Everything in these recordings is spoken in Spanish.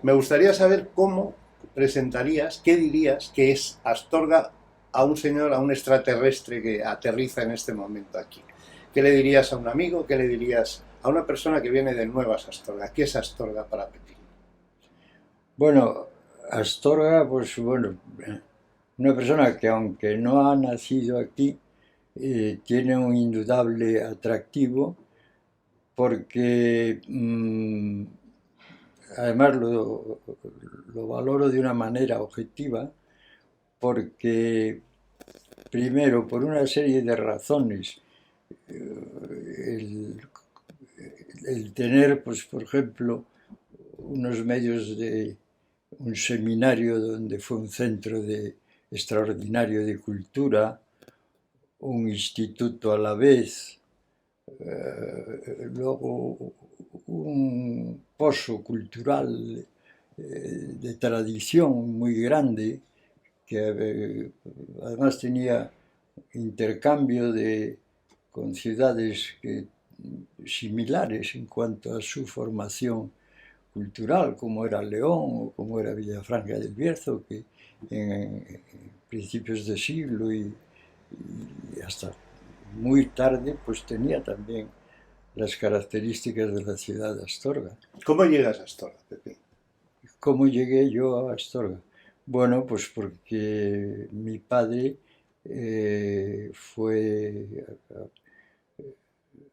Me gustaría saber cómo presentarías, qué dirías que es Astorga a un señor, a un extraterrestre que aterriza en este momento aquí. ¿Qué le dirías a un amigo? ¿Qué le dirías a una persona que viene de Nuevas Astorga? ¿Qué es Astorga para Pepín? Bueno, Astorga, pues bueno, una persona que aunque no ha nacido aquí, tiene un indudable atractivo porque además lo valoro de una manera objetiva porque primero por una serie de razones el, el tener pues por ejemplo unos medios de un seminario donde fue un centro extraordinario de cultura, un instituto a la vez, luego un pozo cultural de tradición muy grande, que además tenía intercambio con ciudades similares en cuanto a su formación cultural, como era León o como era Villafranca del Bierzo, que en principios de siglo y hasta muy tarde, pues tenía también las características de la ciudad de Astorga. ¿Cómo llegas a Astorga, Pepín? ¿Cómo llegué yo a Astorga? Bueno, pues porque mi padre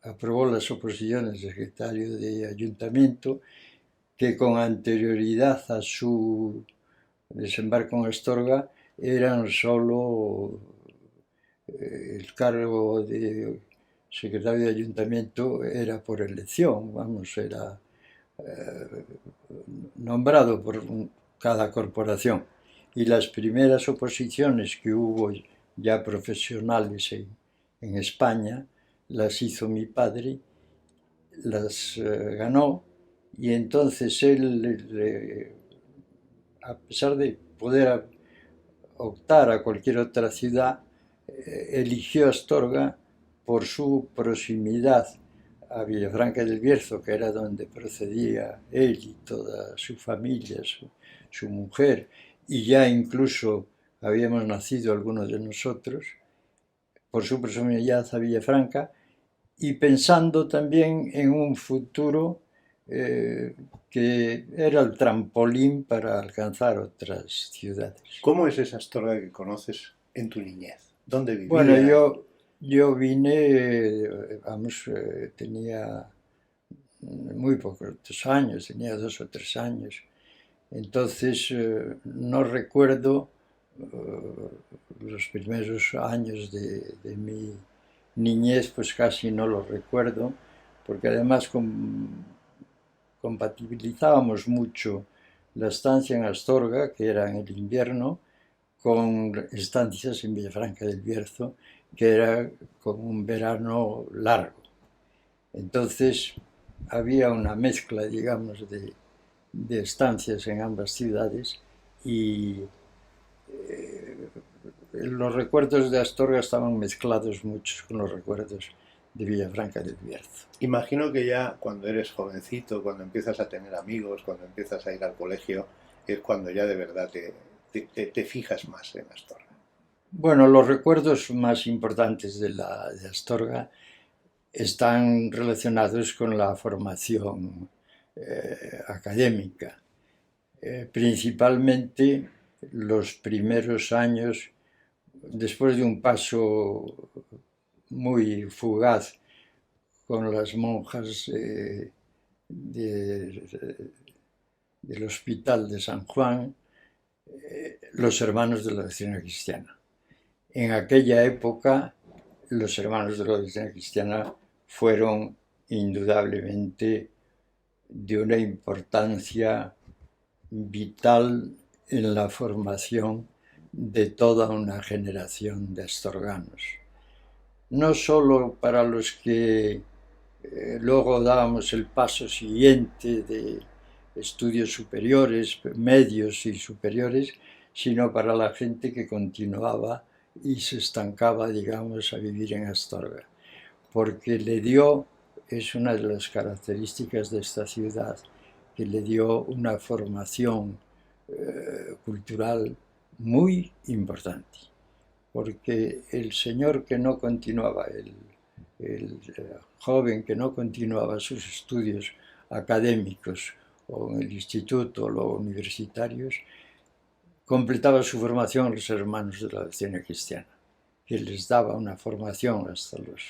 aprobó las oposiciones de secretario de ayuntamiento, que con anterioridad a su desembarco en Astorga eran solo el cargo de secretario de ayuntamiento era por elección, vamos, era nombrado por cada corporación. Y las primeras oposiciones que hubo ya profesionales en España las hizo mi padre, las ganó y entonces él, a pesar de poder optar a cualquier otra ciudad, eligió Astorga por su proximidad a Villafranca del Bierzo, que era donde procedía él y toda su familia, su mujer, y ya incluso habíamos nacido algunos de nosotros, por su proximidad a Villafranca, y pensando también en un futuro eh, que era el trampolín para alcanzar otras ciudades. ¿Cómo es esa Astorga que conoces en tu niñez? ¿Dónde Bueno, vivía? yo vine, vamos, tenía muy pocos años, tenía 2 o 3 años. Entonces no recuerdo los primeros años de mi niñez, pues casi no los recuerdo, porque además compatibilizábamos mucho la estancia en Astorga, que era en el invierno, con estancias en Villafranca del Bierzo, que era con un verano largo. Entonces había una mezcla, digamos, de estancias en ambas ciudades y los recuerdos de Astorga estaban mezclados muchos con los recuerdos de Villafranca del Bierzo. Imagino que ya cuando eres jovencito, cuando empiezas a tener amigos, cuando empiezas a ir al colegio, es cuando ya de verdad te fijas más en Astorga. Bueno, los recuerdos más importantes de Astorga están relacionados con la formación académica. Principalmente los primeros años, después de un paso muy fugaz con las monjas del Hospital de San Juan, los hermanos de la Doctrina Cristiana. En aquella época, los hermanos de la Doctrina Cristiana fueron indudablemente de una importancia vital en la formación de toda una generación de astorganos. No solo para los que luego dábamos el paso siguiente de estudios superiores, medios y superiores, sino para la gente que continuaba y se estancaba, digamos, a vivir en Astorga, porque le dio, es una de las características de esta ciudad, que le dio una formación cultural muy importante, porque el señor que no continuaba, el joven que no continuaba sus estudios académicos o en el instituto o los universitarios, completaba su formación en los hermanos de la doctrina cristiana, que les daba una formación hasta los,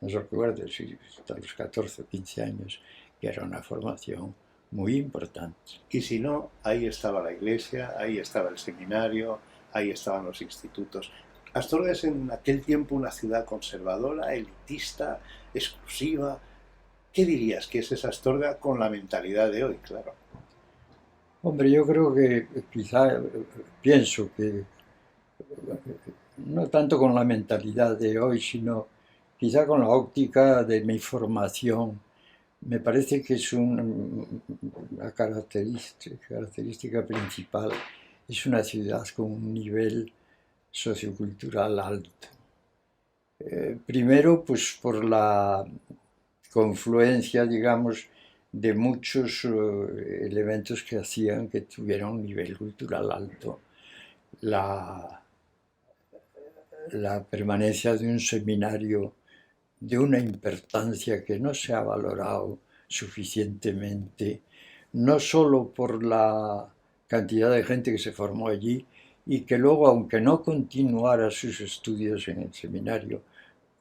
no recuerdo si hasta los 14 o 15 años, que era una formación muy importante. Y si no, ahí estaba la iglesia, ahí estaba el seminario, ahí estaban los institutos. Astorga es en aquel tiempo una ciudad conservadora, elitista, exclusiva. ¿Qué dirías que es esa Astorga con la mentalidad de hoy, claro? Hombre, yo creo que quizá, pienso que no tanto con la mentalidad de hoy, sino quizá con la óptica de mi formación. Me parece que es una característica principal, es una ciudad con un nivel sociocultural alto. Primero, pues por la confluencia, digamos, de muchos elementos que hacían que tuviera un nivel cultural alto. La permanencia de un seminario de una importancia que no se ha valorado suficientemente, no solo por la cantidad de gente que se formó allí y que luego, aunque no continuara sus estudios en el seminario,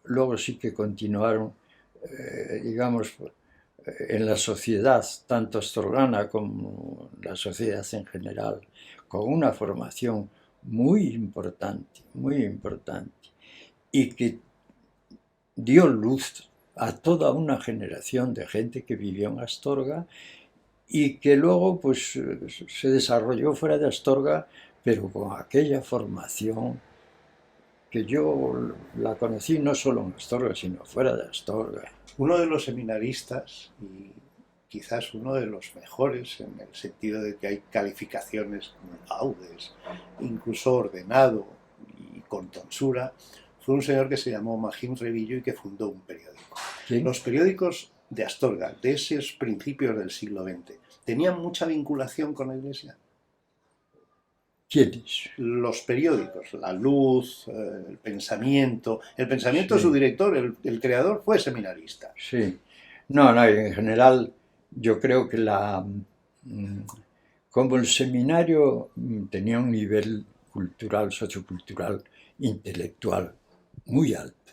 luego sí que continuaron, digamos, en la sociedad, tanto astorgana como la sociedad en general, con una formación muy importante, y que dio luz a toda una generación de gente que vivió en Astorga y que luego pues se desarrolló fuera de Astorga, pero con aquella formación que yo la conocí no solo en Astorga, sino fuera de Astorga. Uno de los seminaristas, y quizás uno de los mejores en el sentido de que hay calificaciones laudes, incluso ordenado y con tonsura, fue un señor que se llamó Magín Revillo y que fundó un periódico. ¿Sí? Los periódicos de Astorga, de esos principios del siglo XX, ¿tenían mucha vinculación con la Iglesia? ¿Quiénes? Los periódicos, La Luz, El Pensamiento. El Pensamiento, Sí. su director, el creador, fue seminarista. Sí. No, no, en general yo creo que como el seminario tenía un nivel cultural, sociocultural, intelectual muy alto,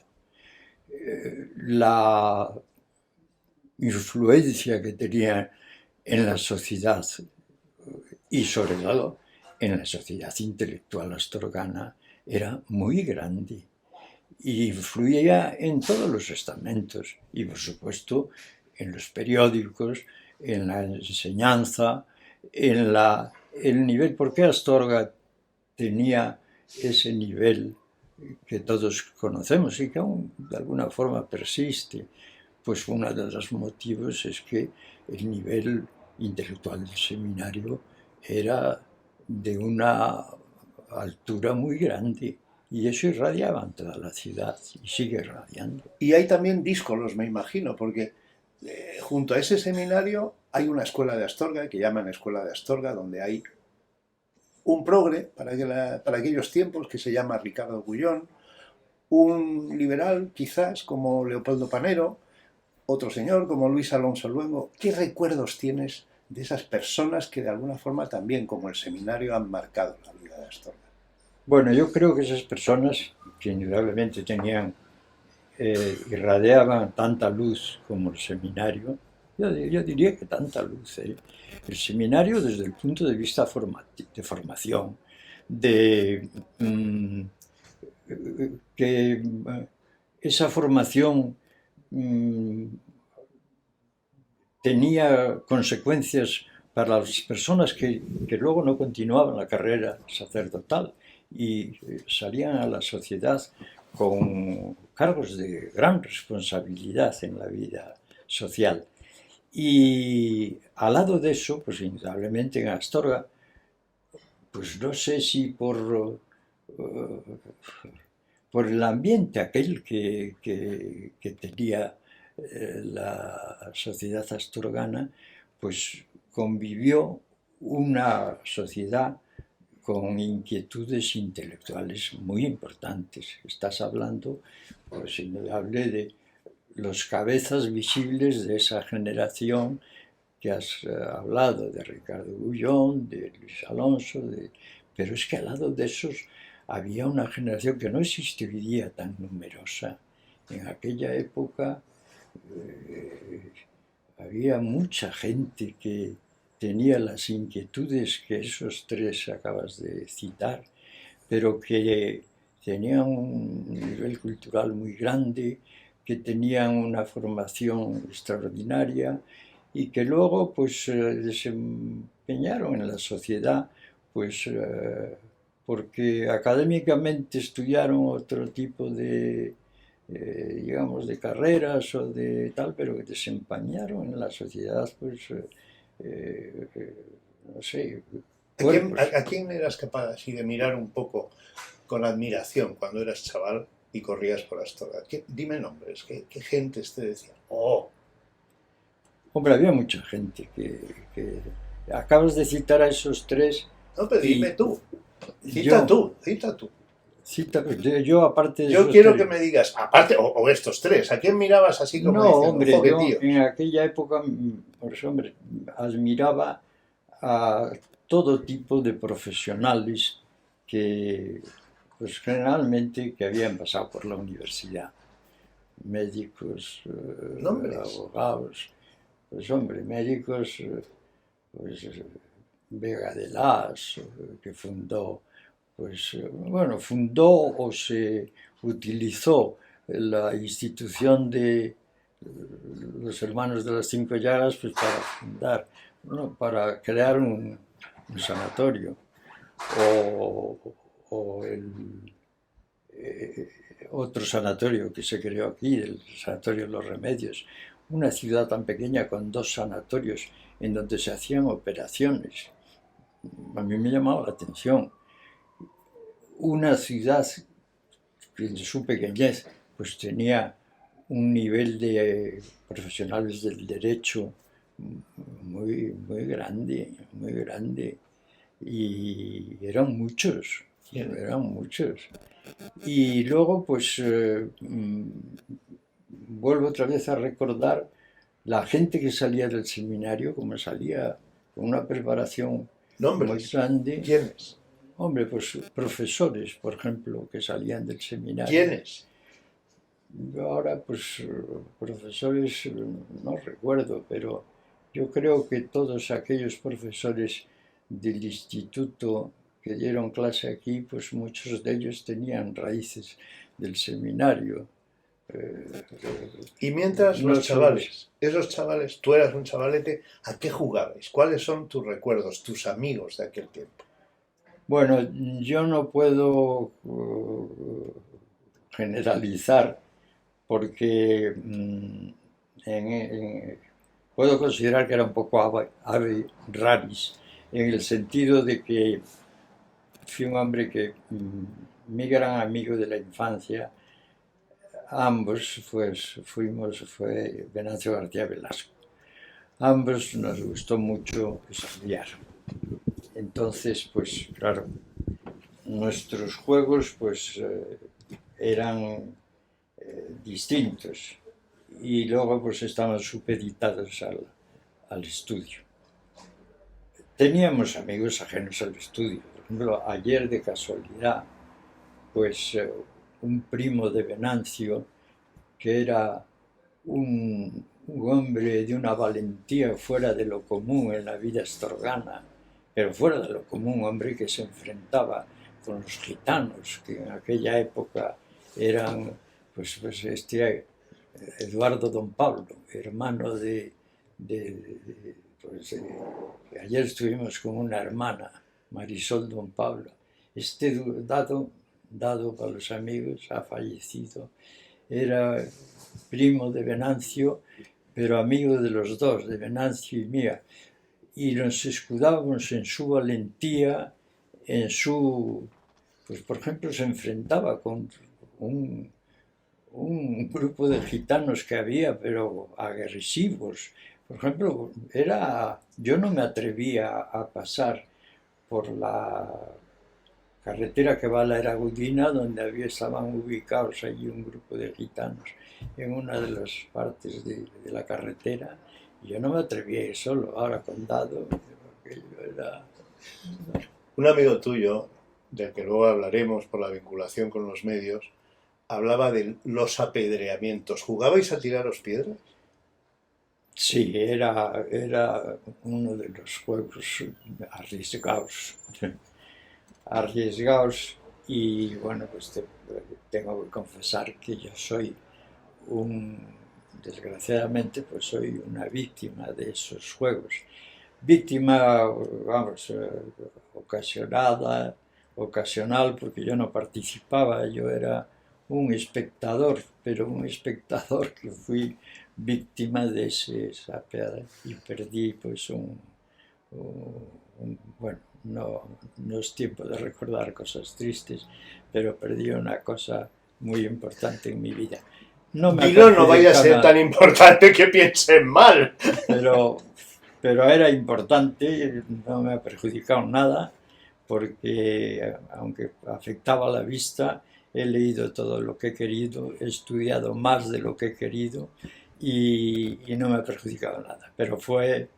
la influencia que tenía en la sociedad y sobre todo en la sociedad intelectual astorgana era muy grande y influía en todos los estamentos y por supuesto en los periódicos, en la enseñanza, en el nivel, porque Astorga tenía ese nivel que todos conocemos y que aún de alguna forma persiste. Pues uno de los motivos es que el nivel intelectual del seminario era de una altura muy grande y eso irradiaba en toda la ciudad y sigue irradiando. Y hay también díscolos, me imagino, porque junto a ese seminario hay una escuela de Astorga, que llaman Escuela de Astorga, donde hay un progre para aquellos tiempos que se llama Ricardo Gullón, un liberal quizás como Leopoldo Panero, otro señor como Luis Alonso Luengo. ¿Qué recuerdos tienes de esas personas que de alguna forma también, como el seminario, han marcado la vida de Astorga? Bueno, yo creo que esas personas, que indudablemente tenían, irradiaban tanta luz como el seminario, yo diría que tanta luz. El seminario desde el punto de vista de formación, de que esa formación tenía consecuencias para las personas que luego no continuaban la carrera sacerdotal y salían a la sociedad con cargos de gran responsabilidad en la vida social. Y al lado de eso, pues indudablemente en Astorga, pues no sé si por el ambiente aquel que tenía la sociedad astorgana, pues convivió una sociedad con inquietudes intelectuales muy importantes. Estás hablando, pues hablé de los cabezas visibles de esa generación que has hablado, de Ricardo Gullón, de Luis Alonso, pero es que al lado de esos había una generación que no existe hoy día tan numerosa. En aquella época había mucha gente que tenía las inquietudes que esos tres acabas de citar, pero que tenían un nivel cultural muy grande, que tenían una formación extraordinaria y que luego pues desempeñaron en la sociedad pues porque académicamente estudiaron otro tipo de digamos de carreras o de tal, pero que desempeñaron en la sociedad pues no sé. ¿A quién eras capaz así de mirar un poco con admiración cuando eras chaval y corrías por Astorga? Dime nombres, ¿qué gentes te decían? ¡Oh! Hombre, había mucha gente que... Acabas de citar a esos tres. No, pero dime tú. Cita tú. Yo aparte de Yo esos quiero tres, que me digas, aparte, o estos tres, ¿a quién mirabas así como no, diciendo, hombre, jo, qué yo tío? en aquella época, pues hombre, admiraba a todo tipo de profesionales que, pues generalmente, que habían pasado por la universidad. Médicos, Nombres. abogados, pues hombre, médicos, pues Vega de Las, que fundó, pues bueno, fundó o se utilizó la institución de los hermanos de las Cinco Llagas pues para fundar, ¿no? Para crear un sanatorio o otro sanatorio que se creó aquí, el Sanatorio de los Remedios, una ciudad tan pequeña con dos sanatorios en donde se hacían operaciones. A mí me llamaba la atención. Una ciudad que en su pequeñez pues tenía un nivel de profesionales del derecho muy, muy grande, y eran muchos, Y luego pues vuelvo otra vez a recordar la gente que salía del seminario, como salía con una preparación muy Nombres. grande. ¿Quiénes? Hombre, pues profesores, por ejemplo, que salían del seminario. ¿Quiénes? Ahora, pues profesores, no recuerdo, pero yo creo que todos aquellos profesores del instituto que dieron clase aquí, pues muchos de ellos tenían raíces del seminario. Y mientras los chavales, esos chavales, tú eras un chavalete, ¿a qué jugabais? ¿Cuáles son tus recuerdos, tus amigos de aquel tiempo? Bueno, yo no puedo generalizar porque puedo considerar que era un poco ave raris, en el sentido de que fui un hombre que mi gran amigo de la infancia, ambos fue Venancio García Velasco. Ambos nos gustó mucho estudiar. Entonces, pues claro, nuestros juegos pues eran distintos y luego pues estaban supeditados al estudio. Teníamos amigos ajenos al estudio. Por ejemplo, ayer de casualidad, pues un primo de Venancio, que era un hombre de una valentía fuera de lo común en la vida astorgana, pero fuera de lo común, un hombre que se enfrentaba con los gitanos, que en aquella época eran, pues Eduardo Don Pablo, hermano ayer estuvimos con una hermana, Marisol Don Pablo. Dado para los amigos, ha fallecido. Era primo de Venancio, pero amigo de los dos, de Venancio y mía. Y nos escudábamos en su valentía, pues por ejemplo se enfrentaba con un grupo de gitanos que había, pero agresivos, Por ejemplo, yo no me atrevía a pasar por la carretera que va a la Eragudina, donde estaban ubicados allí un grupo de gitanos en una de las partes de la carretera. Y yo no me atrevía a ir solo, ahora condado, aquello era... Un amigo tuyo, del que luego hablaremos por la vinculación con los medios, hablaba de los apedreamientos. ¿Jugabais a tiraros piedras? Sí, era uno de los juegos arriesgados, arriesgados y bueno, pues tengo que confesar que yo soy desgraciadamente, pues soy una víctima de esos juegos. Víctima, vamos, ocasional, porque yo no participaba, yo era un espectador, pero un espectador que fui víctima de esa piada y perdí pues bueno, no es tiempo de recordar cosas tristes, pero perdí una cosa muy importante en mi vida. No me Dilo, no vaya a ser nada, tan importante que piensen mal. pero, pero era importante, no me ha perjudicado nada, porque aunque afectaba la vista, he leído todo lo que he querido, he estudiado más de lo que he querido y no me ha perjudicado nada. Pero fue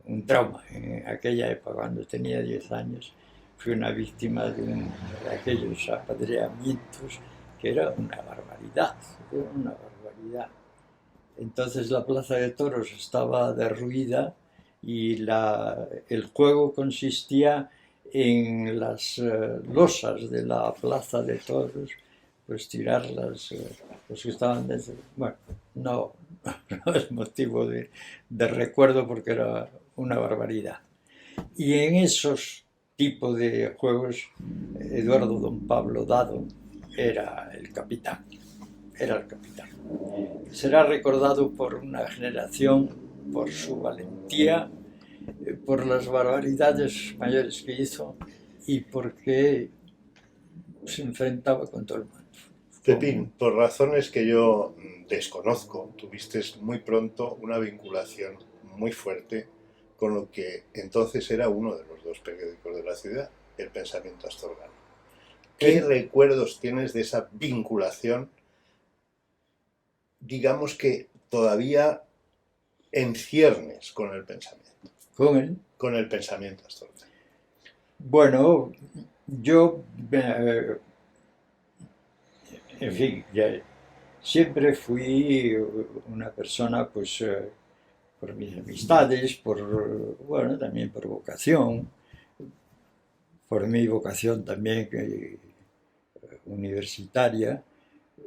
un trauma. En aquella época, cuando tenía 10 años, fui una víctima de aquellos apedreamientos que era una barbaridad. Entonces la plaza de toros estaba derruida y el juego consistía en las losas de la plaza de toros, pues tirarlas, los que estaban desde... Bueno, no, no es motivo de recuerdo porque era una barbaridad. Y en esos tipos de juegos, Eduardo Don Pablo Dado era el capitán, era el capitán. Será recordado por una generación por su valentía, por las barbaridades mayores que hizo y porque se enfrentaba con todo el mundo. Pepín, por razones que yo desconozco, tuviste muy pronto una vinculación muy fuerte con lo que entonces era uno de los dos periódicos de la ciudad, El Pensamiento Astorgano. ¿Qué recuerdos tienes de esa vinculación, digamos que todavía en ciernes con el pensamiento? ¿Con él? Con el Pensamiento Astorgano. Bueno, yo, en fin, siempre fui una persona, pues, por mis amistades, bueno, también por vocación, por mi vocación también universitaria,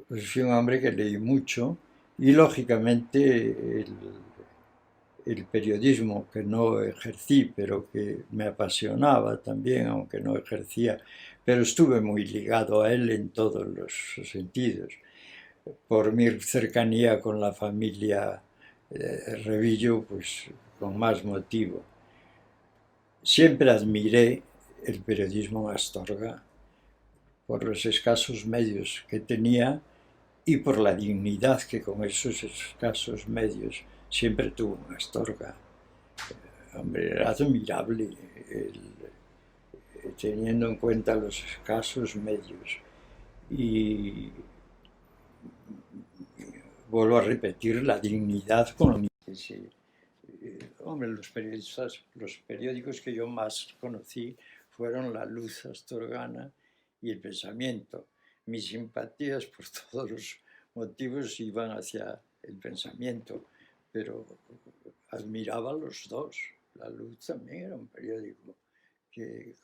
pues fui un hombre que leí mucho y lógicamente el periodismo que no ejercí, pero que me apasionaba también, aunque no ejercía, pero estuve muy ligado a él en todos los sentidos, por mi cercanía con la familia Revillo, pues con más motivo. Siempre admiré el periodismo en Astorga por los escasos medios que tenía y por la dignidad que con esos escasos medios siempre tuvo en Astorga. Hombre, era admirable teniendo en cuenta los escasos medios. Y vuelvo a repetir, la dignidad con lo mismo. Sí. Hombre, los periódicos que yo más conocí fueron La Luz Astorgana y El Pensamiento. Mis simpatías por todos los motivos iban hacia El Pensamiento, pero admiraba los dos. La Luz también era un periódico que,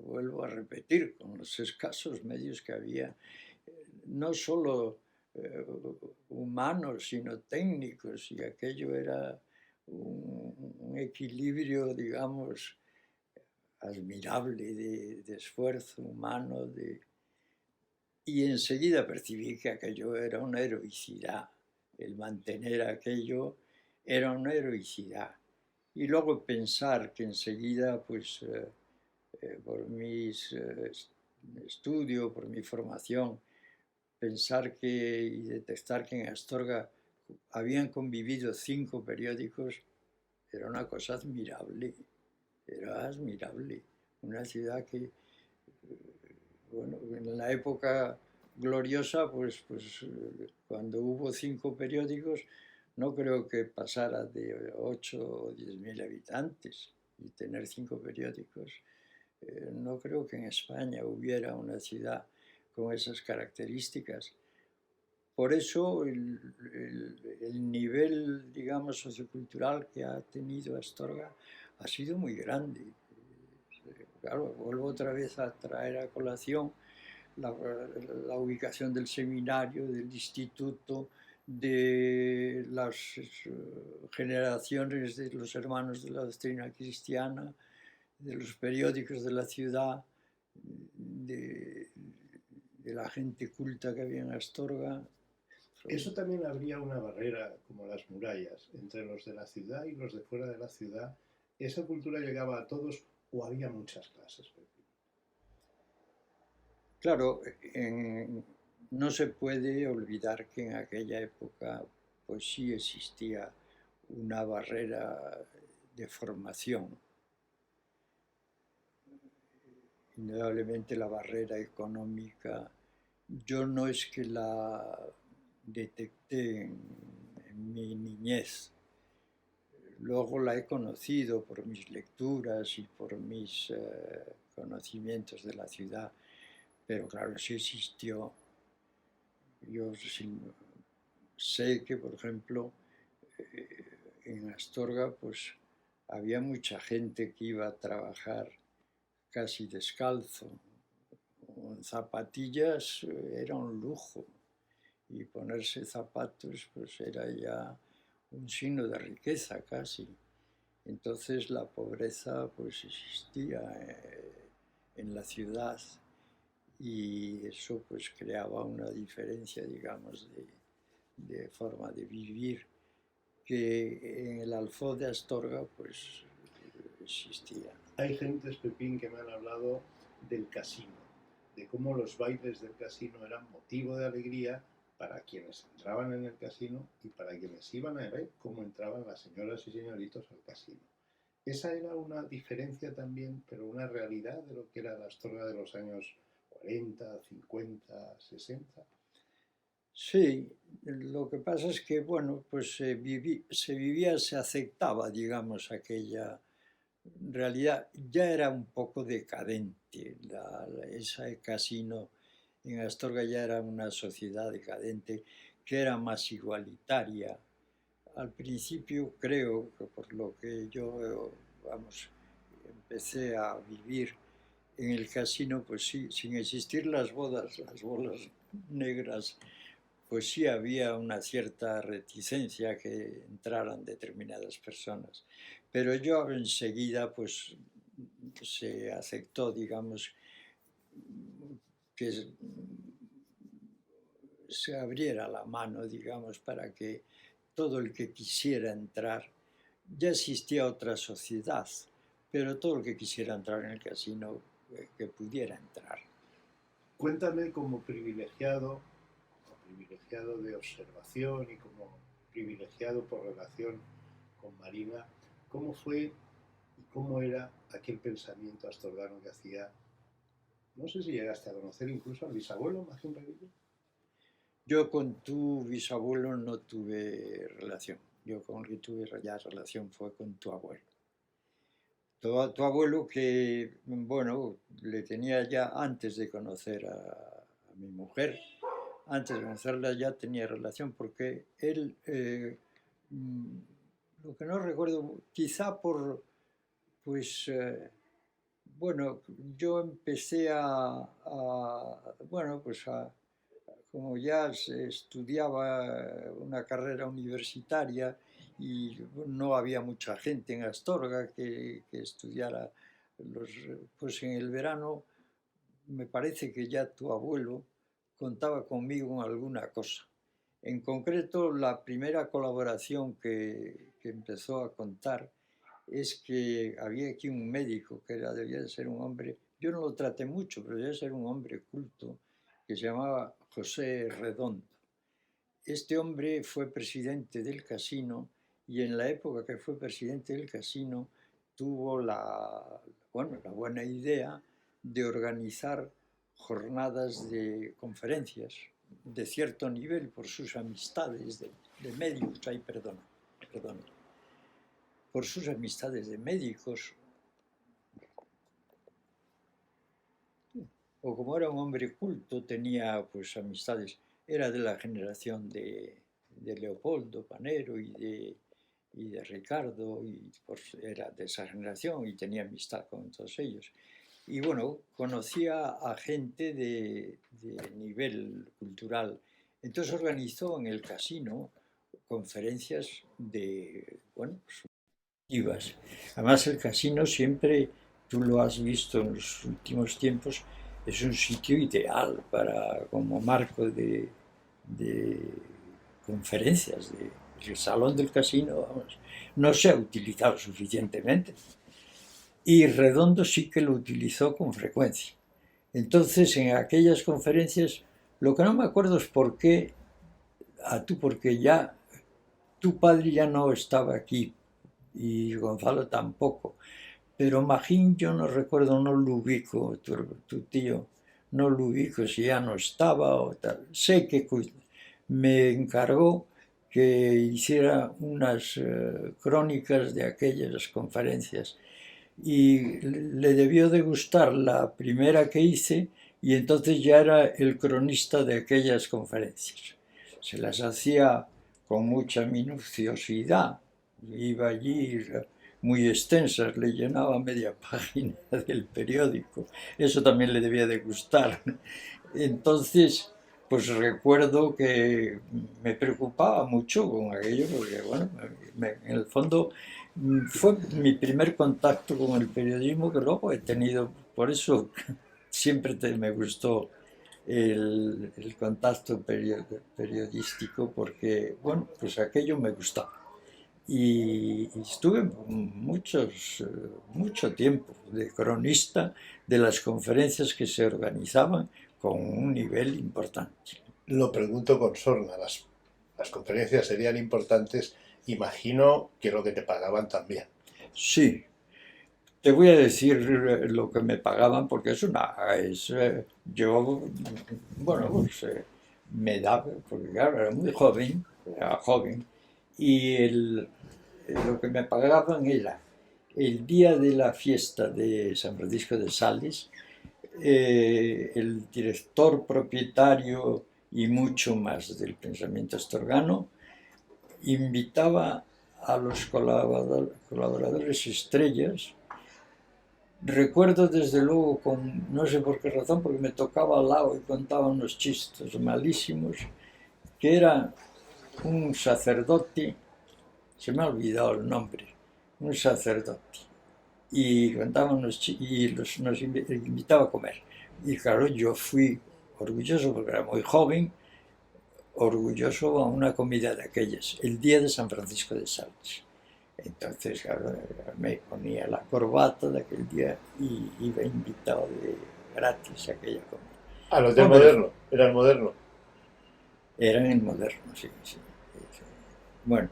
vuelvo a repetir, con los escasos medios que había, no solo humanos, sino técnicos, y aquello era un equilibrio, digamos, admirable de esfuerzo humano, y enseguida percibí que aquello era una heroicidad, el mantener aquello era una heroicidad. Y luego pensar que enseguida, pues, por mis estudios, por mi formación, pensar y detectar que en Astorga habían convivido 5 periódicos, era una cosa admirable, era admirable. Una ciudad que, bueno, en la época gloriosa, pues cuando hubo 5 periódicos, no creo que pasara de 8 o 10 mil habitantes. Y tener 5 periódicos, no creo que en España hubiera una ciudad con esas características. Por eso el nivel, digamos, sociocultural que ha tenido Astorga ha sido muy grande. Claro, vuelvo otra vez a traer a colación la ubicación del seminario, del instituto, de las generaciones de los hermanos de la doctrina cristiana, de los periódicos de la ciudad, de la gente culta que había en Astorga. Eso también habría una barrera, como las murallas, entre los de la ciudad y los de fuera de la ciudad. ¿Esa cultura llegaba a todos o había muchas clases? Claro, no se puede olvidar que en aquella época pues sí existía una barrera de formación, indudablemente la barrera económica. Yo no es que la detecté en mi niñez, luego la he conocido por mis lecturas y por mis conocimientos de la ciudad, pero claro, sí existió. Yo sé que, por ejemplo, en Astorga pues había mucha gente que iba a trabajar casi descalzo. En zapatillas era un lujo y ponerse zapatos pues era ya un signo de riqueza casi. Entonces la pobreza pues existía en la ciudad y eso pues creaba una diferencia, digamos, de forma de vivir que en el Alfoz de Astorga pues existía. Hay gentes, Pepín, que me han hablado del casino, de cómo los bailes del casino eran motivo de alegría para quienes entraban en el casino y para quienes iban a ver cómo entraban las señoras y señoritos al casino. Esa era una diferencia también, pero una realidad de lo que era la Astorga de los años 40, 50, 60. Sí, lo que pasa es que, bueno, pues se vivía, se aceptaba, digamos, aquella realidad. Ya era un poco decadente, ese casino en Astorga ya era una sociedad decadente que era más igualitaria. Al principio creo que por lo que yo, vamos, empecé a vivir en el casino, pues sí, sin existir las bolas negras, pues sí había una cierta reticencia a que entraran determinadas personas. Pero yo enseguida, pues se aceptó, digamos, que se abriera la mano, digamos, para que todo el que quisiera entrar, ya existía otra sociedad, pero todo el que quisiera entrar en el casino, que pudiera entrar. Cuéntame como privilegiado de observación y como privilegiado por relación con Marina, cómo fue y cómo era aquel pensamiento astorgano que hacía. No sé si llegaste a conocer incluso al bisabuelo Magín Revillo. Yo con tu bisabuelo no tuve relación. Yo con el que tuve ya relación fue con tu abuelo. Tu abuelo que, bueno, le tenía ya antes de conocer a mi mujer, antes de conocerla ya tenía relación porque él, mm, lo que no recuerdo, quizá por, pues, bueno, yo empecé bueno, pues como ya se estudiaba una carrera universitaria y no había mucha gente en Astorga que estudiara, pues en el verano me parece que ya tu abuelo contaba conmigo en alguna cosa. En concreto, la primera colaboración que empezó a contar es que había aquí un médico que debía de ser un hombre, yo no lo traté mucho, pero debía ser un hombre culto, que se llamaba José Redondo. Este hombre fue presidente del casino y en la época que fue presidente del casino tuvo la buena idea de organizar jornadas de conferencias de cierto nivel por sus amistades de médicos, perdón, por sus amistades de médicos, o como era un hombre culto, tenía pues amistades, era de la generación de Leopoldo Panero y de Ricardo, y pues, era de esa generación y tenía amistad con todos ellos. Y bueno, conocía a gente de nivel cultural. Entonces organizó en el casino conferencias de, bueno, subjetivas. Además el casino siempre, tú lo has visto en los últimos tiempos, es un sitio ideal para, como marco de conferencias. El salón del casino, vamos, no se ha utilizado suficientemente. Y Redondo sí que lo utilizó con frecuencia. Entonces, en aquellas conferencias, lo que no me acuerdo es por qué, porque ya tu padre ya no estaba aquí y Gonzalo tampoco, pero Magín yo no recuerdo, no lo ubico, tu tío, no lo ubico si ya no estaba o tal. Sé que me encargó que hiciera unas crónicas de aquellas conferencias y le debió de gustar la primera que hice y entonces ya era el cronista de aquellas conferencias. Se las hacía con mucha minuciosidad, iba allí muy extensas, le llenaba media página del periódico, eso también le debía de gustar. Entonces, pues recuerdo que me preocupaba mucho con aquello, porque bueno, en el fondo fue mi primer contacto con el periodismo que luego he tenido, por eso siempre me gustó el contacto periodístico, porque bueno, pues aquello me gustaba. Y estuve mucho tiempo de cronista de las conferencias que se organizaban con un nivel importante. Lo pregunto con sorna, las conferencias serían importantes, imagino que lo que te pagaban también. Sí, te voy a decir lo que me pagaban porque yo, bueno, pues me daba, porque claro, era joven, y lo que me pagaban era el día de la fiesta de San Francisco de Sales, el director propietario y mucho más del pensamiento astorgano invitaba a los colaboradores estrellas. Recuerdo desde luego, no sé por qué razón, porque me tocaba al lado y contaba unos chistes malísimos, que era un sacerdote, se me ha olvidado el nombre, un sacerdote, y contaba nos invitaba a comer. Y claro, yo fui orgulloso, porque era muy joven, orgulloso a una comida de aquellas, el día de San Francisco de Sales. Entonces, claro, me ponía la corbata de aquel día y iba invitado de gratis a aquella comida. Ah, los del Hombre, moderno, era el moderno. eran en moderno, sí, sí. Bueno,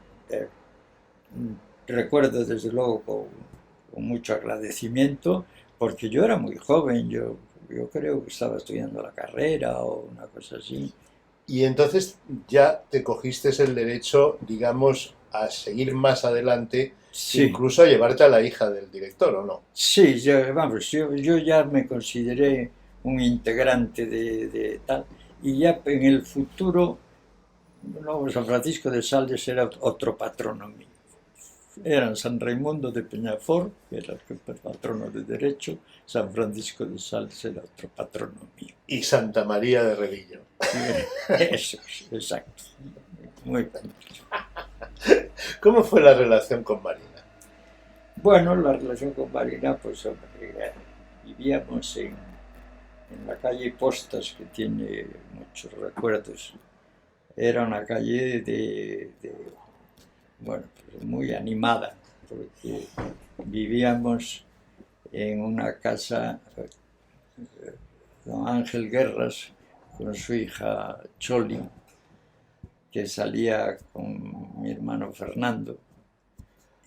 recuerdo desde luego con mucho agradecimiento, porque yo era muy joven, yo creo que estaba estudiando la carrera o una cosa así. Y entonces ya te cogiste el derecho, digamos, a seguir más adelante, Sí, incluso a llevarte a la hija del director, ¿o no? sí, vamos, yo ya me consideré un integrante de tal, y ya en el futuro, no, San Francisco de Sales era otro patrono mío. Eran San Raimundo de Peñafort, que era el patrono de derecho, San Francisco de Sales era otro patrono mío. Y Santa María de Revillo. Eso es, exacto. Muy bien. ¿Cómo fue la relación con Marina? Bueno, la relación con Marina, pues hombre, vivíamos en la calle Postas, que tiene muchos recuerdos. Era una calle bueno, pues muy animada, porque vivíamos en una casa, don Ángel Guerras, con su hija Choli, que salía con mi hermano Fernando,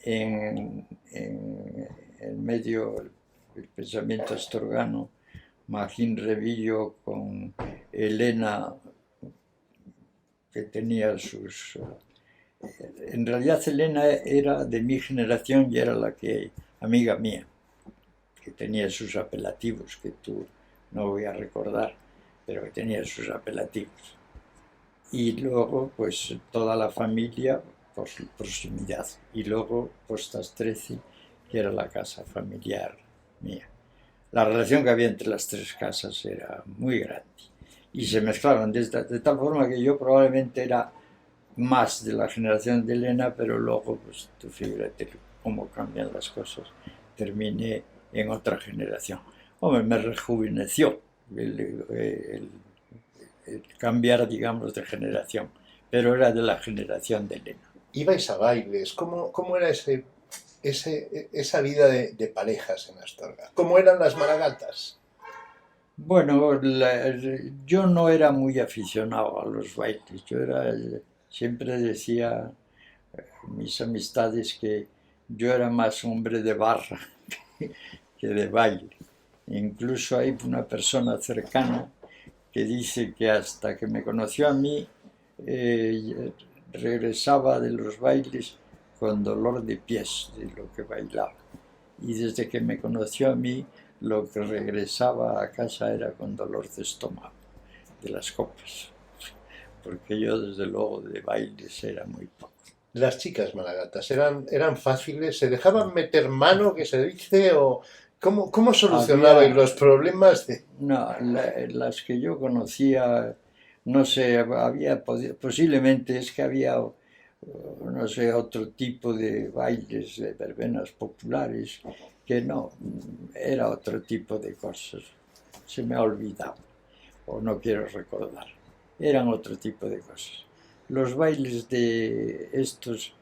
en medio el pensamiento astorgano, Magín Revillo con Elena, que tenía sus... En realidad Elena era de mi generación y era la que, amiga mía, que tenía sus apelativos, que tú no voy a recordar, pero que tenía sus apelativos. Y luego, pues, toda la familia por proximidad. Y luego, Postas 13, que era la casa familiar mía. La relación que había entre las tres casas era muy grande. Y se mezclaron de tal forma que yo probablemente era más de la generación de Elena, pero luego, pues, tú fíjate cómo cambian las cosas. Terminé en otra generación. Hombre, me rejuveneció el cambiar, digamos, de generación, pero era de la generación de Elena. ¿Ibais a bailes? ¿Cómo era esa vida de parejas en Astorga? ¿Cómo eran las maragatas? Bueno, yo no era muy aficionado a los bailes. Siempre decía a mis amistades que yo era más hombre de barra que de baile. Incluso hay una persona cercana que dice que hasta que me conoció a mí regresaba de los bailes con dolor de pies de lo que bailaba. Y desde que me conoció a mí, lo que regresaba a casa era con dolor de estómago, de las copas, porque yo desde luego de bailes era muy poco. Las chicas maragatas eran fáciles, se dejaban meter mano, que se dice, o ¿cómo solucionabais Había, los problemas de... no, las que yo conocía, no sé, posiblemente es que había, no sé, otro tipo de bailes, de verbenas populares, que no, era otro tipo de cosas. Se me ha olvidado, o no quiero recordar. Eran otro tipo de cosas. Los bailes de estos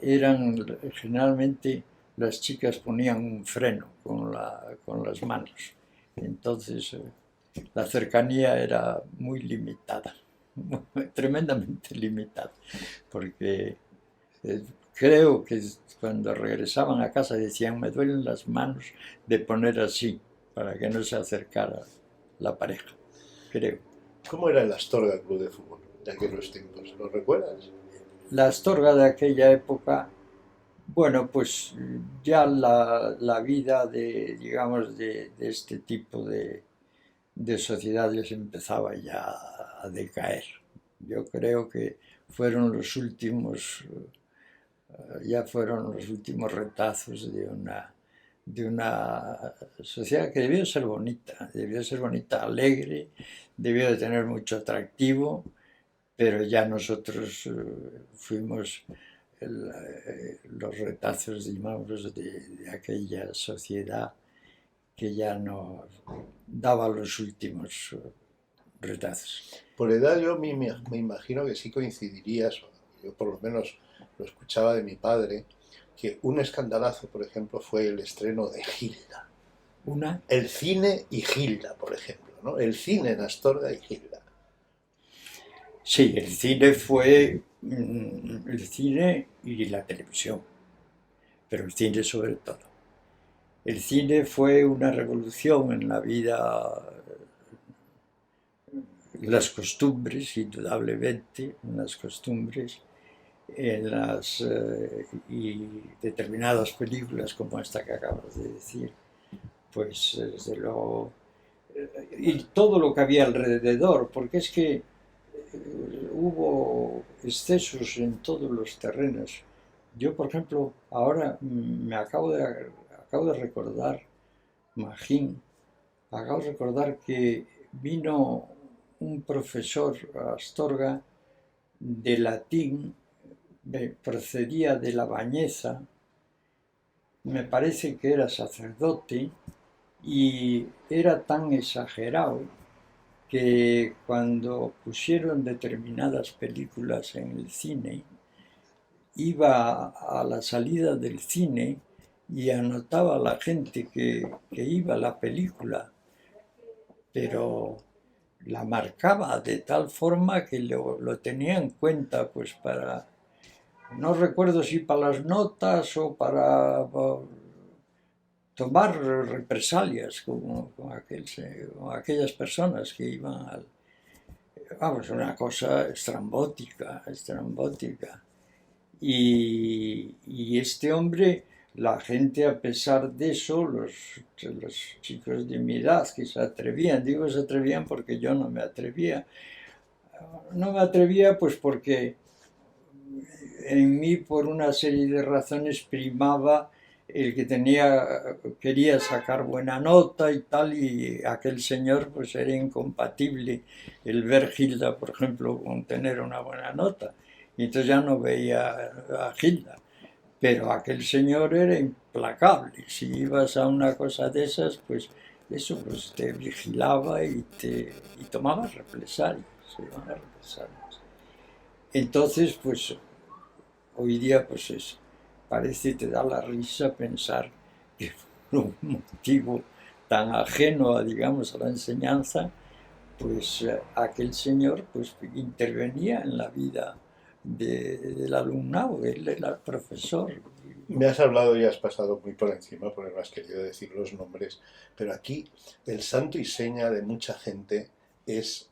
eran generalmente las chicas ponían un freno con las manos. Entonces la cercanía era muy limitada, tremendamente limitada, porque eh, creo que cuando regresaban a casa decían me duelen las manos de poner así para que no se acercara la pareja, creo. ¿Cómo era el Astorga Club de Fútbol de aquellos tiempos? ¿Lo recuerdas? La Astorga de aquella época, bueno, pues ya la vida de, digamos, de este tipo de sociedades empezaba ya a decaer. Yo creo que fueron los últimos, ya fueron los últimos retazos de una sociedad que debió ser bonita, alegre, debió de tener mucho atractivo, pero ya nosotros fuimos los retazos, digamos, de aquella sociedad que ya no daba los últimos retazos. Por edad yo me imagino que sí coincidirías, yo por lo menos lo escuchaba de mi padre, que un escandalazo, por ejemplo, fue el estreno de Gilda. Una, El cine y Gilda, por ejemplo, ¿no? El cine en Astorga y Gilda. sí, el cine fue el cine y la televisión, pero el cine sobre todo. El cine fue una revolución en la vida, las costumbres, indudablemente, las costumbres, y determinadas películas como esta que acabas de decir, pues desde luego, y todo lo que había alrededor, porque es que hubo excesos en todos los terrenos. Yo, por ejemplo, ahora acabo de recordar, Magín, acabo de recordar que vino un profesor a Astorga de latín, procedía de la Bañeza, me parece que era sacerdote, y era tan exagerado que cuando pusieron determinadas películas en el cine, iba a la salida del cine y anotaba a la gente que iba a la película, pero la marcaba de tal forma que lo tenía en cuenta pues no recuerdo si para las notas o para tomar represalias con aquellas personas que iban al... Vamos, una cosa estrambótica, estrambótica. Y este hombre, la gente a pesar de eso, los chicos de mi edad que se atrevían, digo se atrevían porque yo no me atrevía, no me atrevía pues porque en mí por una serie de razones primaba el que quería sacar buena nota y tal, y aquel señor pues era incompatible el ver Gilda, por ejemplo, con tener una buena nota. Y entonces ya no veía a Gilda. Pero aquel señor era implacable. Si ibas a una cosa de esas, pues eso pues te vigilaba y tomaba represalias. Entonces, pues hoy día pues parece te da la risa pensar que por un motivo tan ajeno a, digamos, a la enseñanza, pues aquel señor pues intervenía en la vida del alumnado, él era el profesor. Me has hablado y has pasado muy por encima porque no has querido decir los nombres, pero aquí el santo y seña de mucha gente es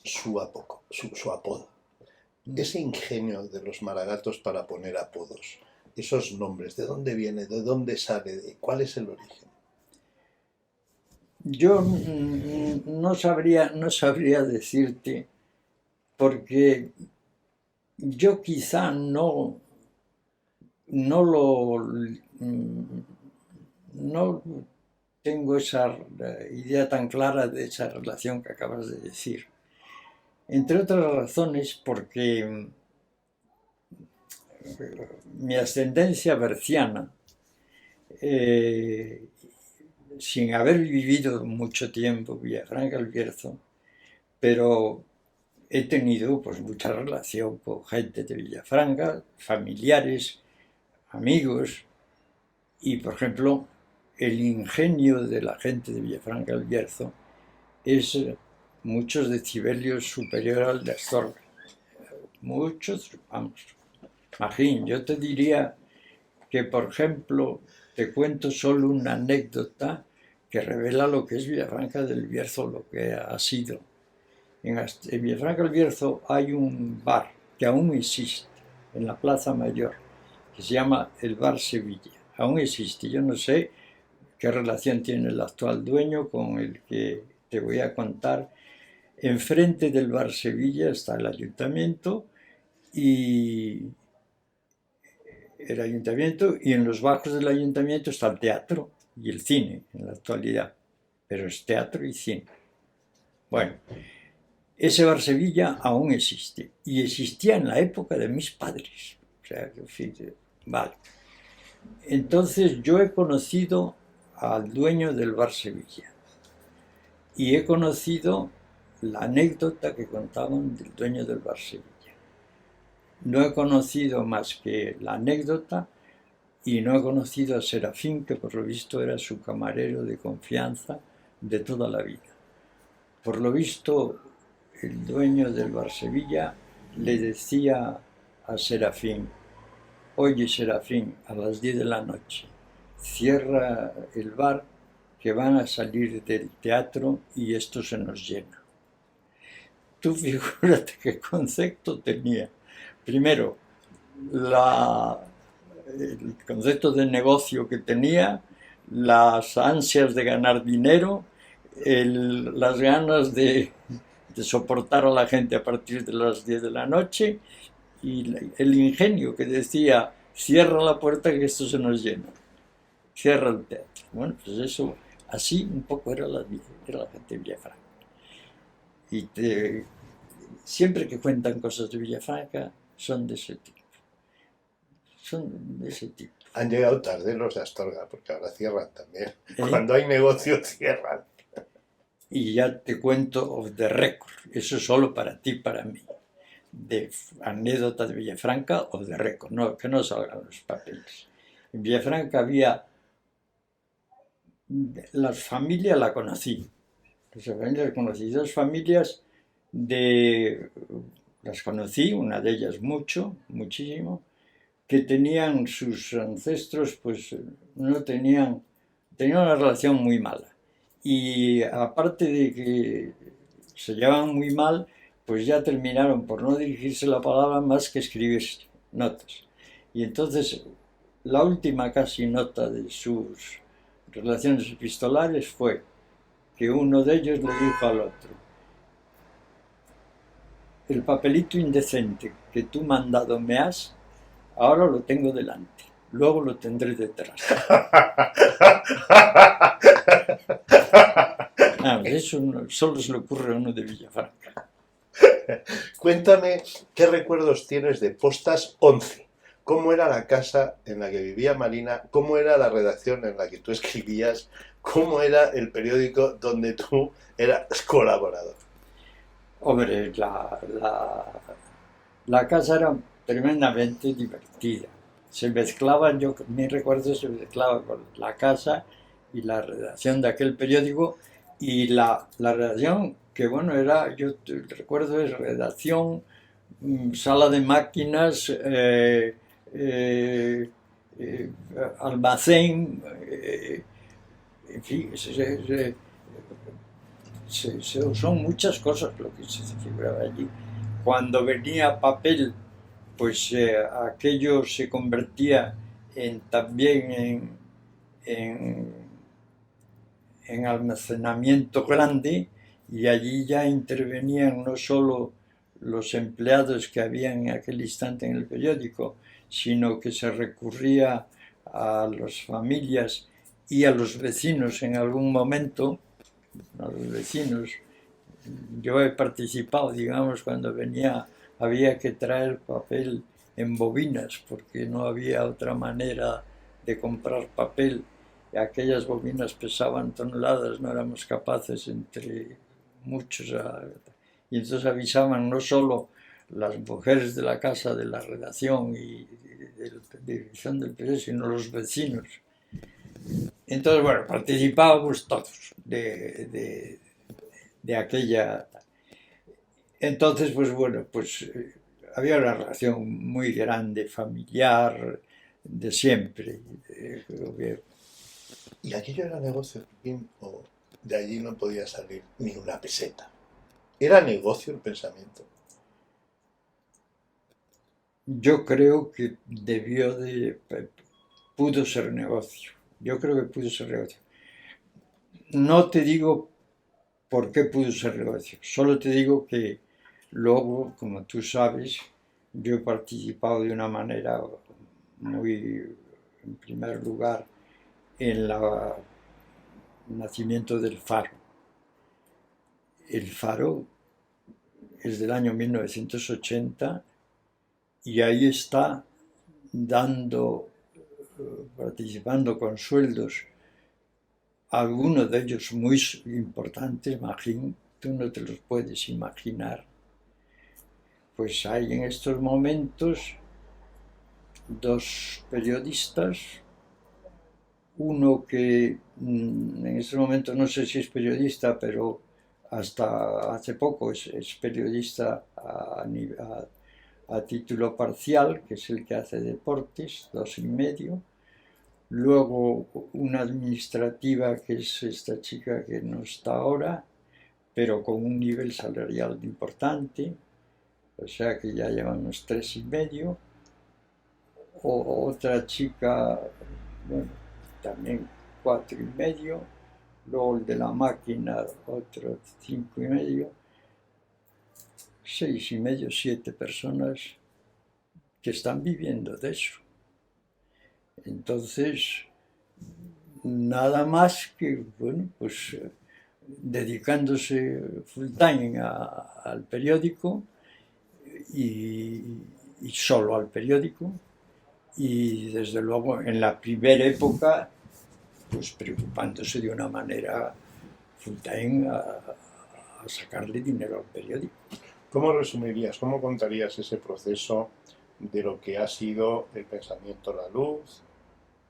su apodo. Ese ingenio de los maragatos para poner apodos, esos nombres, ¿de dónde viene? ¿De dónde sale? ¿Cuál es el origen? Yo no sabría decirte, porque yo quizá no tengo esa idea tan clara de esa relación que acabas de decir. Entre otras razones porque mi ascendencia berciana, sin haber vivido mucho tiempo en Villafranca del Bierzo, pero he tenido pues mucha relación con gente de Villafranca, familiares, amigos, y por ejemplo el ingenio de la gente de Villafranca del Bierzo es muchos decibelios superior al de Astorga. Muchos, vamos. Imagín, yo te diría que, por ejemplo, te cuento solo una anécdota que revela lo que es Villafranca del Bierzo, lo que ha sido. En Villafranca del Bierzo hay un bar que aún existe en la Plaza Mayor, que se llama el Bar Sevilla. Aún existe, yo no sé qué relación tiene el actual dueño con el que te voy a contar. Enfrente del Bar Sevilla está y el ayuntamiento y en los bajos del ayuntamiento está el teatro y el cine en la actualidad, pero es teatro y cine. Bueno, ese Bar Sevilla aún existe y existía en la época de mis padres. O sea, vale. Entonces yo he conocido al dueño del Bar Sevilla y he conocido la anécdota que contaban del dueño del Bar Sevilla. No he conocido más que la anécdota y no he conocido a Serafín, que por lo visto era su camarero de confianza de toda la vida. Por lo visto, el dueño del Bar Sevilla le decía a Serafín: oye Serafín, a las 10 de la noche, cierra el bar que van a salir del teatro y esto se nos llena. Tú figúrate qué concepto tenía. Primero, el concepto de negocio que tenía, las ansias de ganar dinero, las ganas de soportar a la gente a partir de las 10 de la noche y el ingenio que decía: cierra la puerta que esto se nos llena, cierra el teatro. Bueno, pues eso, así un poco era la gente de Villafranca. Y siempre que cuentan cosas de Villafranca son de ese tipo. Son de ese tipo. Han llegado tarde los de Astorga, porque ahora cierran también. Cuando hay negocio, cierran. Y ya te cuento off the record, eso solo para ti, para mí, de anécdota de Villafranca o de récord, no, que no salgan los papeles. En Villafranca había, la familia la conocí, dos familias las conocí, una de ellas muchísimo, que tenían sus ancestros, pues no tenían una relación muy mala. Y aparte de que se llevaban muy mal, pues ya terminaron por no dirigirse la palabra más que escribir notas. Y entonces la última casi nota de sus relaciones epistolares fue que uno de ellos le dijo al otro: el papelito indecente que tú mandado me has, ahora lo tengo delante, luego lo tendré detrás. Eso solo se le ocurre a uno de Villafranca. Cuéntame qué recuerdos tienes de Postas 11. ¿Cómo era la casa en la que vivía Marina? ¿Cómo era la redacción en la que tú escribías? ¿Cómo era el periódico donde tú eras colaborador? Hombre, la casa era tremendamente divertida. Se mezclaban, yo mi recuerdo se mezclaba con la casa y la redacción de aquel periódico, y la redacción, que bueno, era, yo recuerdo, es redacción, sala de máquinas, eh, eh, almacén, en fin, son muchas cosas lo que se celebraba allí. Cuando venía papel, pues aquello se convertía también en, en almacenamiento grande, y allí ya intervenían no solo los empleados que había en aquel instante en el periódico, sino que se recurría a las familias y a los vecinos en algún momento, a los vecinos. Yo he participado, digamos, cuando había que traer papel en bobinas, porque no había otra manera de comprar papel. Aquellas bobinas pesaban toneladas, no éramos capaces entre muchos. Y entonces avisaban no solo las mujeres de la casa, de la redacción y de la dirección del periódico, sino los vecinos. Entonces, bueno, participábamos todos de aquella. Entonces, pues bueno, pues había una relación muy grande, familiar, de siempre. ¿Y aquello era negocio, Pepín, o de allí no podía salir ni una peseta? ¿Era negocio el pensamiento? Yo creo que pudo ser negocio. Yo creo que pudo ser negocio. No te digo por qué pudo ser negocio, solo te digo que luego, como tú sabes, yo he participado de una manera muy, en primer lugar, en el nacimiento del Faro. El Faro es del año 1980 y ahí está dando, participando con sueldos, algunos de ellos muy importantes, Magín, tú no te los puedes imaginar. Pues hay en estos momentos dos periodistas, uno que en este momento no sé si es periodista, pero hasta hace poco es periodista a título parcial, que es el que hace deportes, 2,5. Luego una administrativa, que es esta chica que no está ahora, pero con un nivel salarial importante, o sea que ya llevamos 3,5. Otra chica, bueno, también 4,5. Luego el de la máquina, otro 5,5. 6,5, 7 personas que están viviendo de eso. Entonces, nada más que, bueno, pues dedicándose full time al periódico y solo al periódico, y desde luego en la primera época pues preocupándose de una manera full time a sacarle dinero al periódico. ¿Cómo resumirías, cómo contarías ese proceso de lo que ha sido el pensamiento La Luz?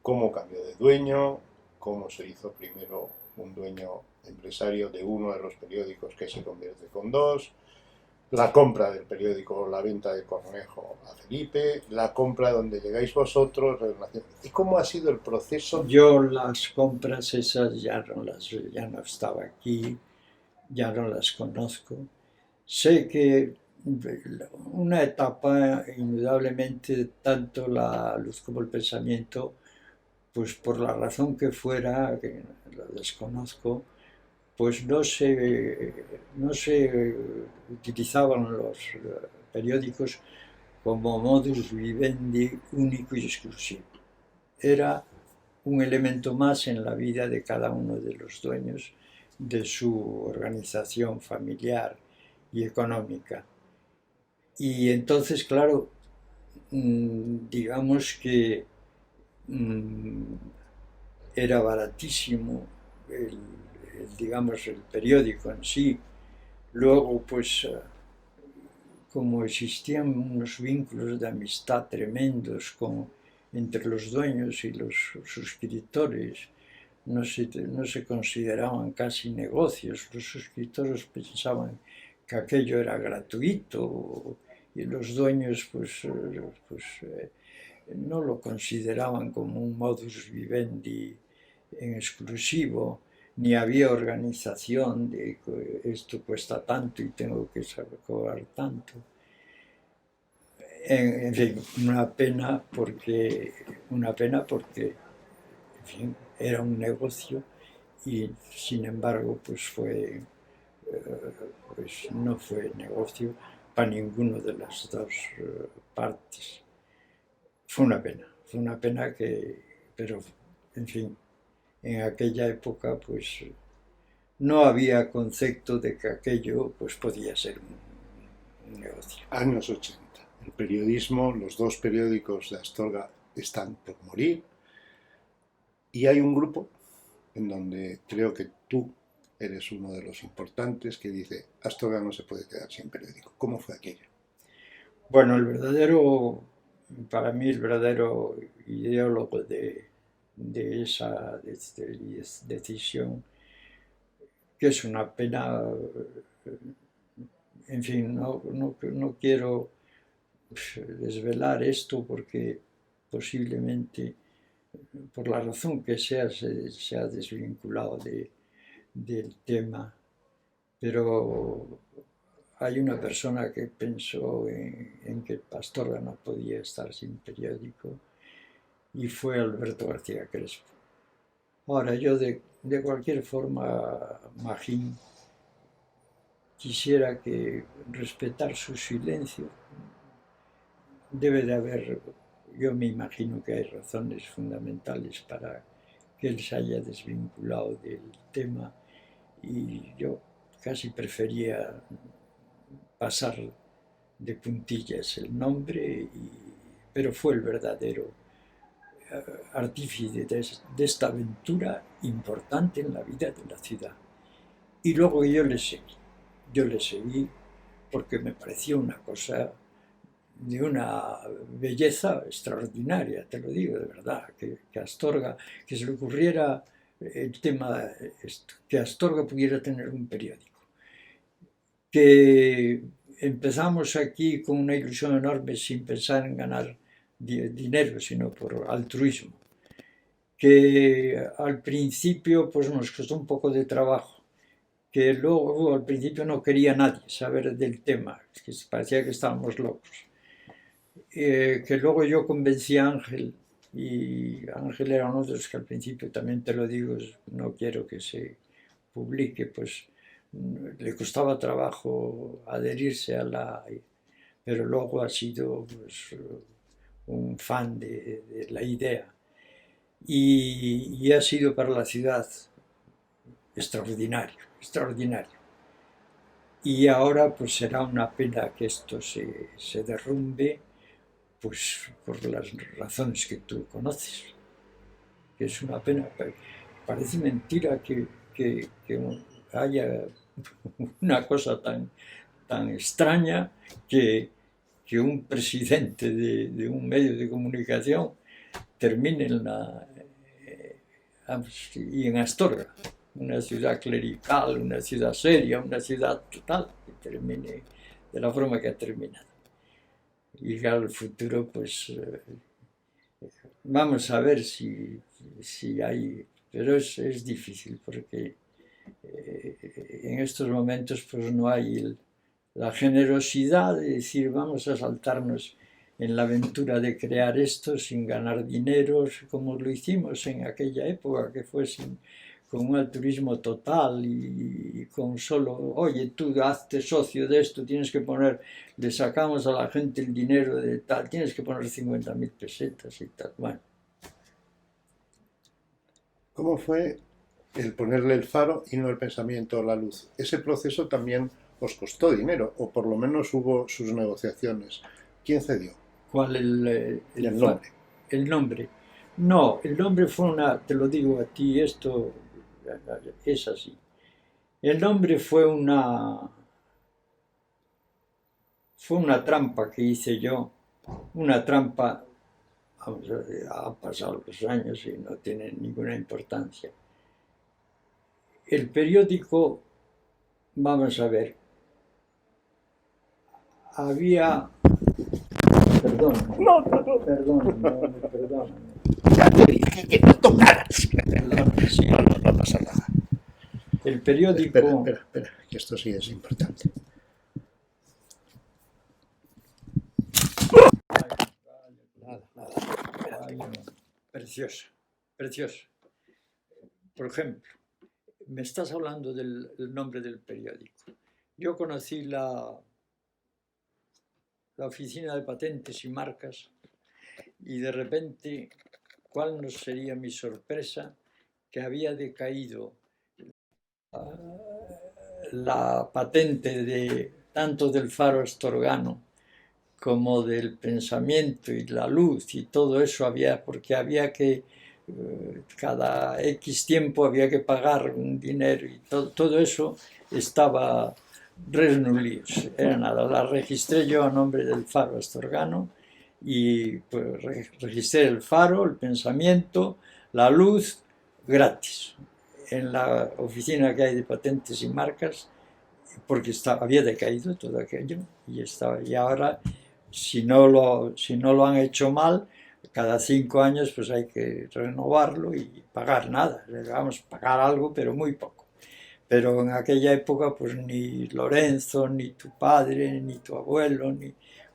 ¿Cómo cambió de dueño? ¿Cómo se hizo primero un dueño empresario de uno de los periódicos que se convierte con dos? La compra del periódico La Venta de Cornejo a Felipe, la compra donde llegáis vosotros, ¿y cómo ha sido el proceso? Yo las compras esas ya no estaba aquí, ya no las conozco. Sé que una etapa, indudablemente, tanto la luz como el pensamiento, pues por la razón que fuera, que lo desconozco, pues no se utilizaban los periódicos como modus vivendi único y exclusivo. Era un elemento más en la vida de cada uno de los dueños de su organización familiar y económica. Y entonces, claro, digamos que era baratísimo digamos, el periódico en sí. Luego, pues, como existían unos vínculos de amistad tremendos entre los dueños y los suscriptores, no se consideraban casi negocios. Los suscriptores pensaban que aquello era gratuito y los dueños no lo consideraban como un modus vivendi en exclusivo, ni había organización de que esto cuesta tanto y tengo que saber cobrar tanto. En fin, una pena porque en fin, era un negocio y sin embargo pues no fue negocio para ninguno de las dos partes. Fue una pena pero en fin, en aquella época pues no había concepto de que aquello pues podía ser un negocio. Años 80. El periodismo, los dos periódicos de Astorga están por morir y hay un grupo en donde creo que tú eres uno de los importantes que dice Astorga no se puede quedar sin periódico. ¿Cómo fue aquello? Bueno, para mí el verdadero ideólogo de esa decisión, que es una pena, en fin, no quiero desvelar esto porque posiblemente, por la razón que sea, se ha desvinculado del tema, pero hay una persona que pensó en que Pastorga no podía estar sin periódico y fue Alberto García Crespo. Ahora, yo de cualquier forma, Magín, quisiera que respetar su silencio. Debe de haber, yo me imagino que hay razones fundamentales para que él se haya desvinculado del tema y yo casi prefería pasar de puntillas el nombre, pero fue el verdadero artífice de esta aventura importante en la vida de la ciudad. Y luego yo le seguí porque me pareció una cosa de una belleza extraordinaria, te lo digo de verdad, que Astorga, que se le ocurriera el tema, que Astorga pudiera tener un periódico. Que empezamos aquí con una ilusión enorme sin pensar en ganar dinero, sino por altruismo. Que al principio pues nos costó un poco de trabajo, que luego al principio no quería nadie saber del tema, que parecía que estábamos locos. Que luego yo convencí a Ángel, y Ángel era uno de los que al principio, también te lo digo, no quiero que se publique, pues le costaba trabajo adherirse pero luego ha sido pues, un fan de la idea y ha sido para la ciudad extraordinario, extraordinario. Y ahora pues será una pena que esto se derrumbe, pues por las razones que tú conoces, que es una pena. Parece mentira que haya una cosa tan extraña que un presidente de un medio de comunicación termine y en Astorga. una ciudad clerical, una ciudad seria, una ciudad total, que termine de la forma que ha terminado. Y al futuro, pues, vamos a ver si hay, pero es difícil porque en estos momentos pues no hay la generosidad de decir vamos a saltarnos en la aventura de crear esto sin ganar dinero, como lo hicimos en aquella época, que fue con un altruismo total y con solo, oye, tú hazte socio de esto, tienes que poner, le sacamos a la gente el dinero de tal, tienes que poner 50.000 pesetas y tal. Bueno. ¿Cómo fue el ponerle el faro y no el pensamiento a la luz? Ese proceso también os costó dinero, o por lo menos hubo sus negociaciones. ¿Quién cedió? ¿Cuál el nombre? El nombre. No, el nombre fue te lo digo a ti, esto es así. El nombre fue una trampa que hice yo, una trampa, vamos a ver, ha pasado los años y no tiene ninguna importancia. El periódico, vamos a ver, había... Perdón. No. Perdón. Ya te dije que no tocaras. Perdón, sí. No pasa nada. El periódico... Espera, que esto sí es importante. Nada. Precioso. Por ejemplo, me estás hablando del nombre del periódico. Yo conocí la oficina de patentes y marcas y de repente, ¿cuál no sería mi sorpresa? Que había decaído la patente tanto del faro astorgano como del pensamiento y la luz y todo eso, porque había que, cada X tiempo había que pagar un dinero y todo eso estaba resnulidos, era nada. La registré yo a nombre del faro astorgano y pues registré el faro, el pensamiento, la luz gratis en la oficina que hay de patentes y marcas, porque había decaído todo aquello y ahora si no lo han hecho mal, cada 5 años pues hay que renovarlo y pagar nada, vamos a pagar algo pero muy poco. Pero en aquella época pues ni Lorenzo, ni tu padre, ni tu abuelo,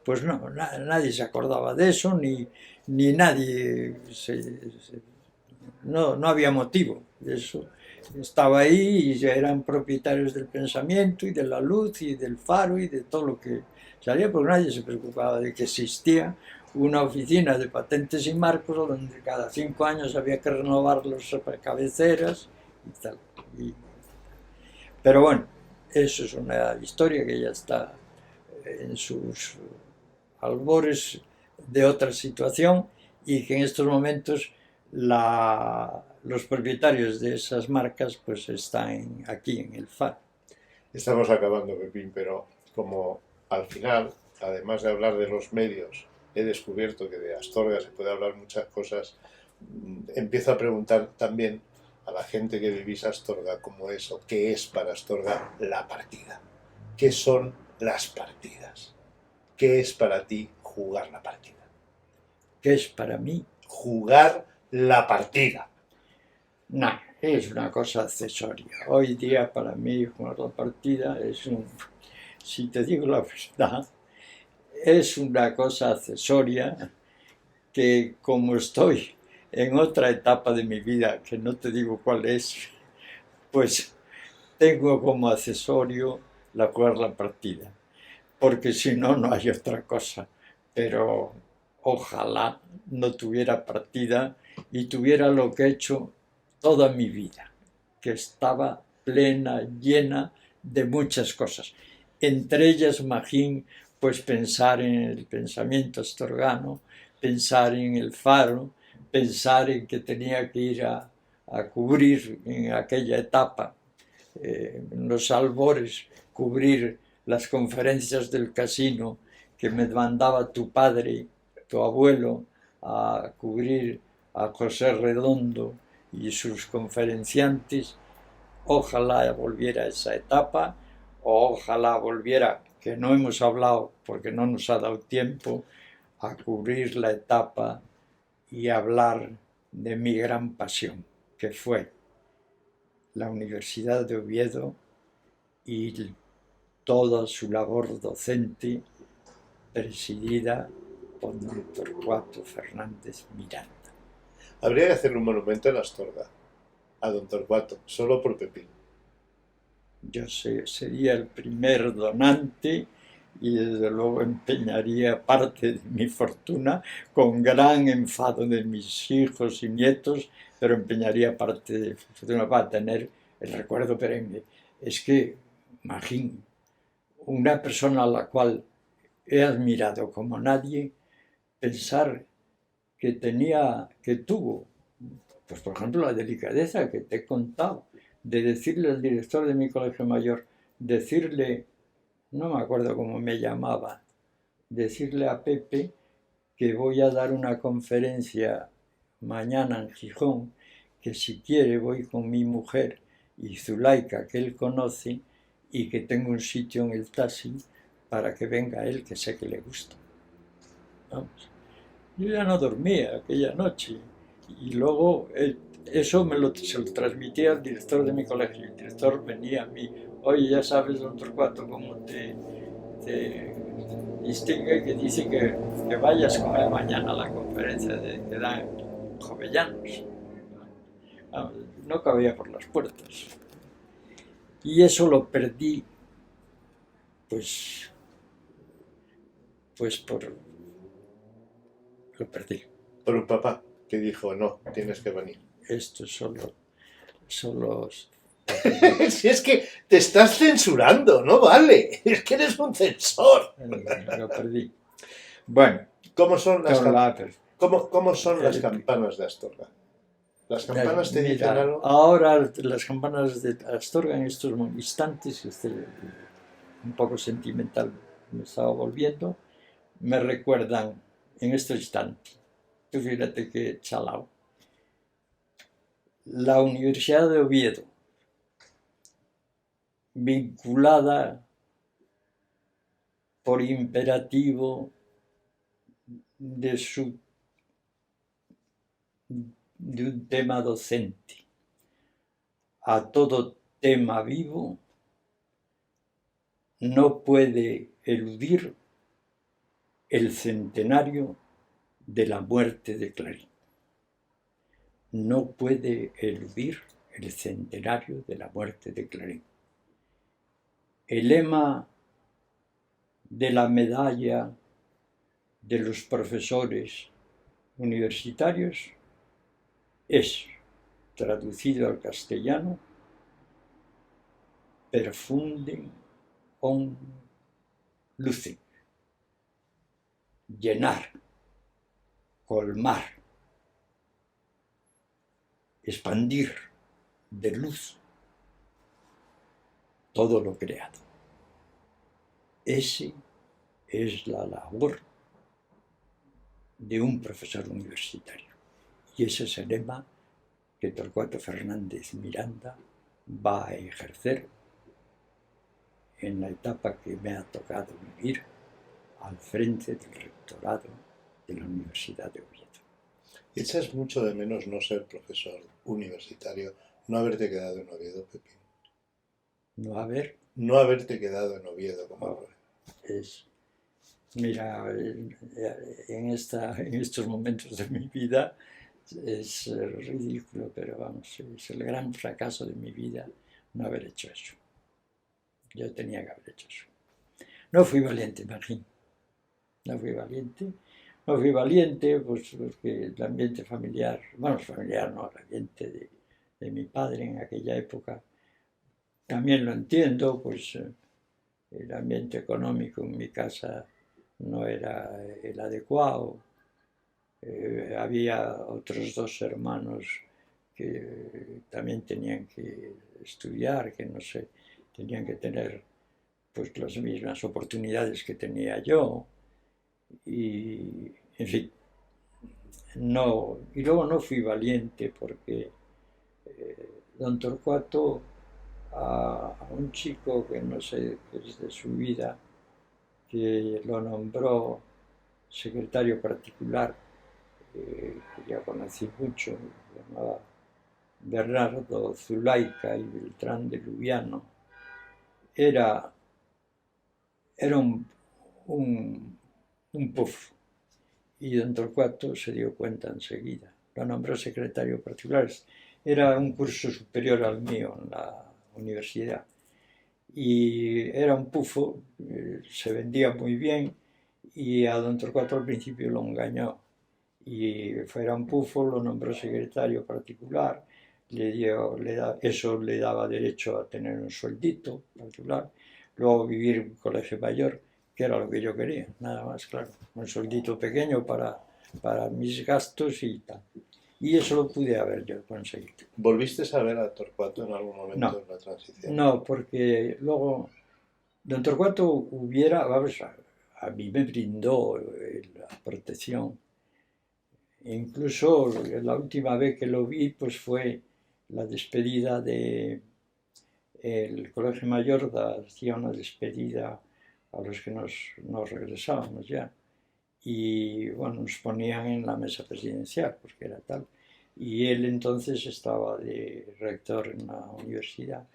pues no, nadie se acordaba de eso, ni nadie no había motivo de eso. Estaba ahí y ya eran propietarios del pensamiento y de la luz y del faro y de todo lo que salía, porque nadie se preocupaba de que existía una oficina de patentes y marcos donde cada 5 años había que renovar las cabeceras y tal. Pero bueno, eso es una historia que ya está en sus albores de otra situación y que en estos momentos los propietarios de esas marcas pues están aquí en el faro. Estamos acabando, Pepín, pero como al final, además de hablar de los medios, he descubierto que de Astorga se puede hablar muchas cosas, empiezo a preguntar también a la gente que vivís Astorga cómo es o qué es para Astorga la partida. ¿Qué son las partidas? ¿Qué es para ti jugar la partida? ¿Qué es para mí? Jugar la partida. No, es una cosa accesoria. Hoy día para mí jugar la partida si te digo la verdad, es una cosa accesoria que como estoy en otra etapa de mi vida, que no te digo cuál es, pues tengo como accesorio jugar la partida, porque si no, no hay otra cosa. Pero ojalá no tuviera partida y tuviera lo que he hecho toda mi vida, que estaba plena, llena de muchas cosas. Entre ellas, Magín, pues pensar en el pensamiento astorgano, pensar en el faro, pensar en que tenía que ir a cubrir en aquella etapa, en los albores, cubrir las conferencias del casino que me mandaba tu padre, tu abuelo, a cubrir a José Redondo y sus conferenciantes, ojalá volviera a esa etapa, o ojalá volviera, que no hemos hablado porque no nos ha dado tiempo, a cubrir la etapa y hablar de mi gran pasión, que fue la Universidad de Oviedo y toda su labor docente presidida por don Torcuato Fernández Miranda. Habría que hacer un monumento en Astorga a don Torcuato, solo por Pepín. Yo sería el primer donante y desde luego empeñaría parte de mi fortuna, con gran enfado de mis hijos y nietos, pero empeñaría parte de mi fortuna para tener el recuerdo perenne. Es que, imagínate, una persona a la cual he admirado como nadie, pensar que tuvo, pues por ejemplo, la delicadeza que te he contado, de decirle al director de mi colegio mayor, decirle, no me acuerdo cómo me llamaba, decirle a Pepe que voy a dar una conferencia mañana en Gijón, que si quiere voy con mi mujer y Zulaika, que él conoce, y que tengo un sitio en el taxi para que venga él, que sé que le gusta. Vamos. Yo ya no dormía aquella noche y luego eso se lo transmití al director de mi colegio. El director venía a mí, oye, ya sabes, don Torcuato, cómo te distingue, que dice que vayas con él mañana a la conferencia que da en Jovellanos. No cabía por las puertas. Y eso lo perdí, pues lo perdí. Por un papá que dijo, no, tienes que venir. Esto solo Si es que te estás censurando, no vale. Es que eres un censor. lo perdí. Bueno, ¿Cómo son las, Carla, ¿cómo son las campanas de Astorga? Las campanas te dicen mira, algo. ahora las campanas de Astorga en estos instantes, un poco sentimental me estaba volviendo, me recuerdan en este instante. Tú fíjate que chalao. La Universidad de Oviedo, vinculada por imperativo de un tema docente a todo tema vivo, no puede eludir el centenario de la muerte de Clarín. No puede eludir el centenario de la muerte de Clarín. El lema de la medalla de los profesores universitarios es, traducido al castellano, perfunden on lucem, llenar, colmar, expandir de luz todo lo creado. Ese es la labor de un profesor universitario. Y ese es el lema que Torcuato Fernández Miranda va a ejercer en la etapa que me ha tocado vivir al frente del rectorado de la Universidad de Oviedo. ¿Echas mucho de menos no ser profesor universitario, no haberte quedado en Oviedo, Pepín? No haberte quedado en Oviedo como profesor. Mira, en estos momentos de mi vida es ridículo, pero vamos, es el gran fracaso de mi vida no haber hecho eso. Yo tenía que haber hecho eso. No fui valiente, imagínate. No fui valiente, pues porque el ambiente familiar, bueno, familiar no, el ambiente de mi padre en aquella época, también lo entiendo, pues el ambiente económico en mi casa no era el adecuado. Había otros dos hermanos que también tenían que estudiar, que no sé, tenían que tener pues las mismas oportunidades que tenía yo. Y, en fin, no, y luego no fui valiente porque don Torcuato a un chico que no sé qué es de su vida, que lo nombró secretario particular, que ya conocí mucho, se llamaba Bernardo Zulaika y Beltrán de Lubiano. Era, era un puff, y don Torcuato se dio cuenta enseguida. Lo nombró secretario particular. Era un curso superior al mío en la universidad. Y era un pufo, se vendía muy bien, y a don Torcuato al principio lo engañó. Y era un pufo, lo nombró secretario particular, eso le daba derecho a tener un sueldito particular, luego vivir en un colegio mayor, que era lo que yo quería, nada más, claro, un sueldito pequeño para mis gastos y tal. Y eso lo pude haber yo conseguido. ¿Volviste a ver a Torcuato en algún momento No, de la transición? no, porque luego don Torcuato vamos, a mí me brindó la protección. Incluso la última vez que lo vi, pues fue la despedida de el Colegio Mayor, hacía una despedida a los que nos regresábamos ya. Y bueno, nos ponían en la mesa presidencial, porque era tal. Y él entonces estaba de rector en la universidad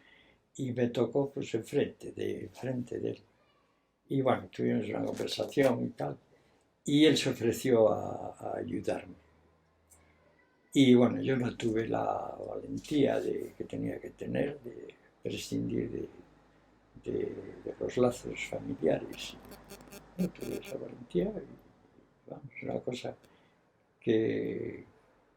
y me tocó pues enfrente de él. Y bueno, tuvimos una conversación y tal. Y él se ofreció a ayudarme. Y bueno, yo no tuve la valentía que tenía que tener de prescindir de los lazos familiares. No tuve esa valentía y vamos, una cosa que,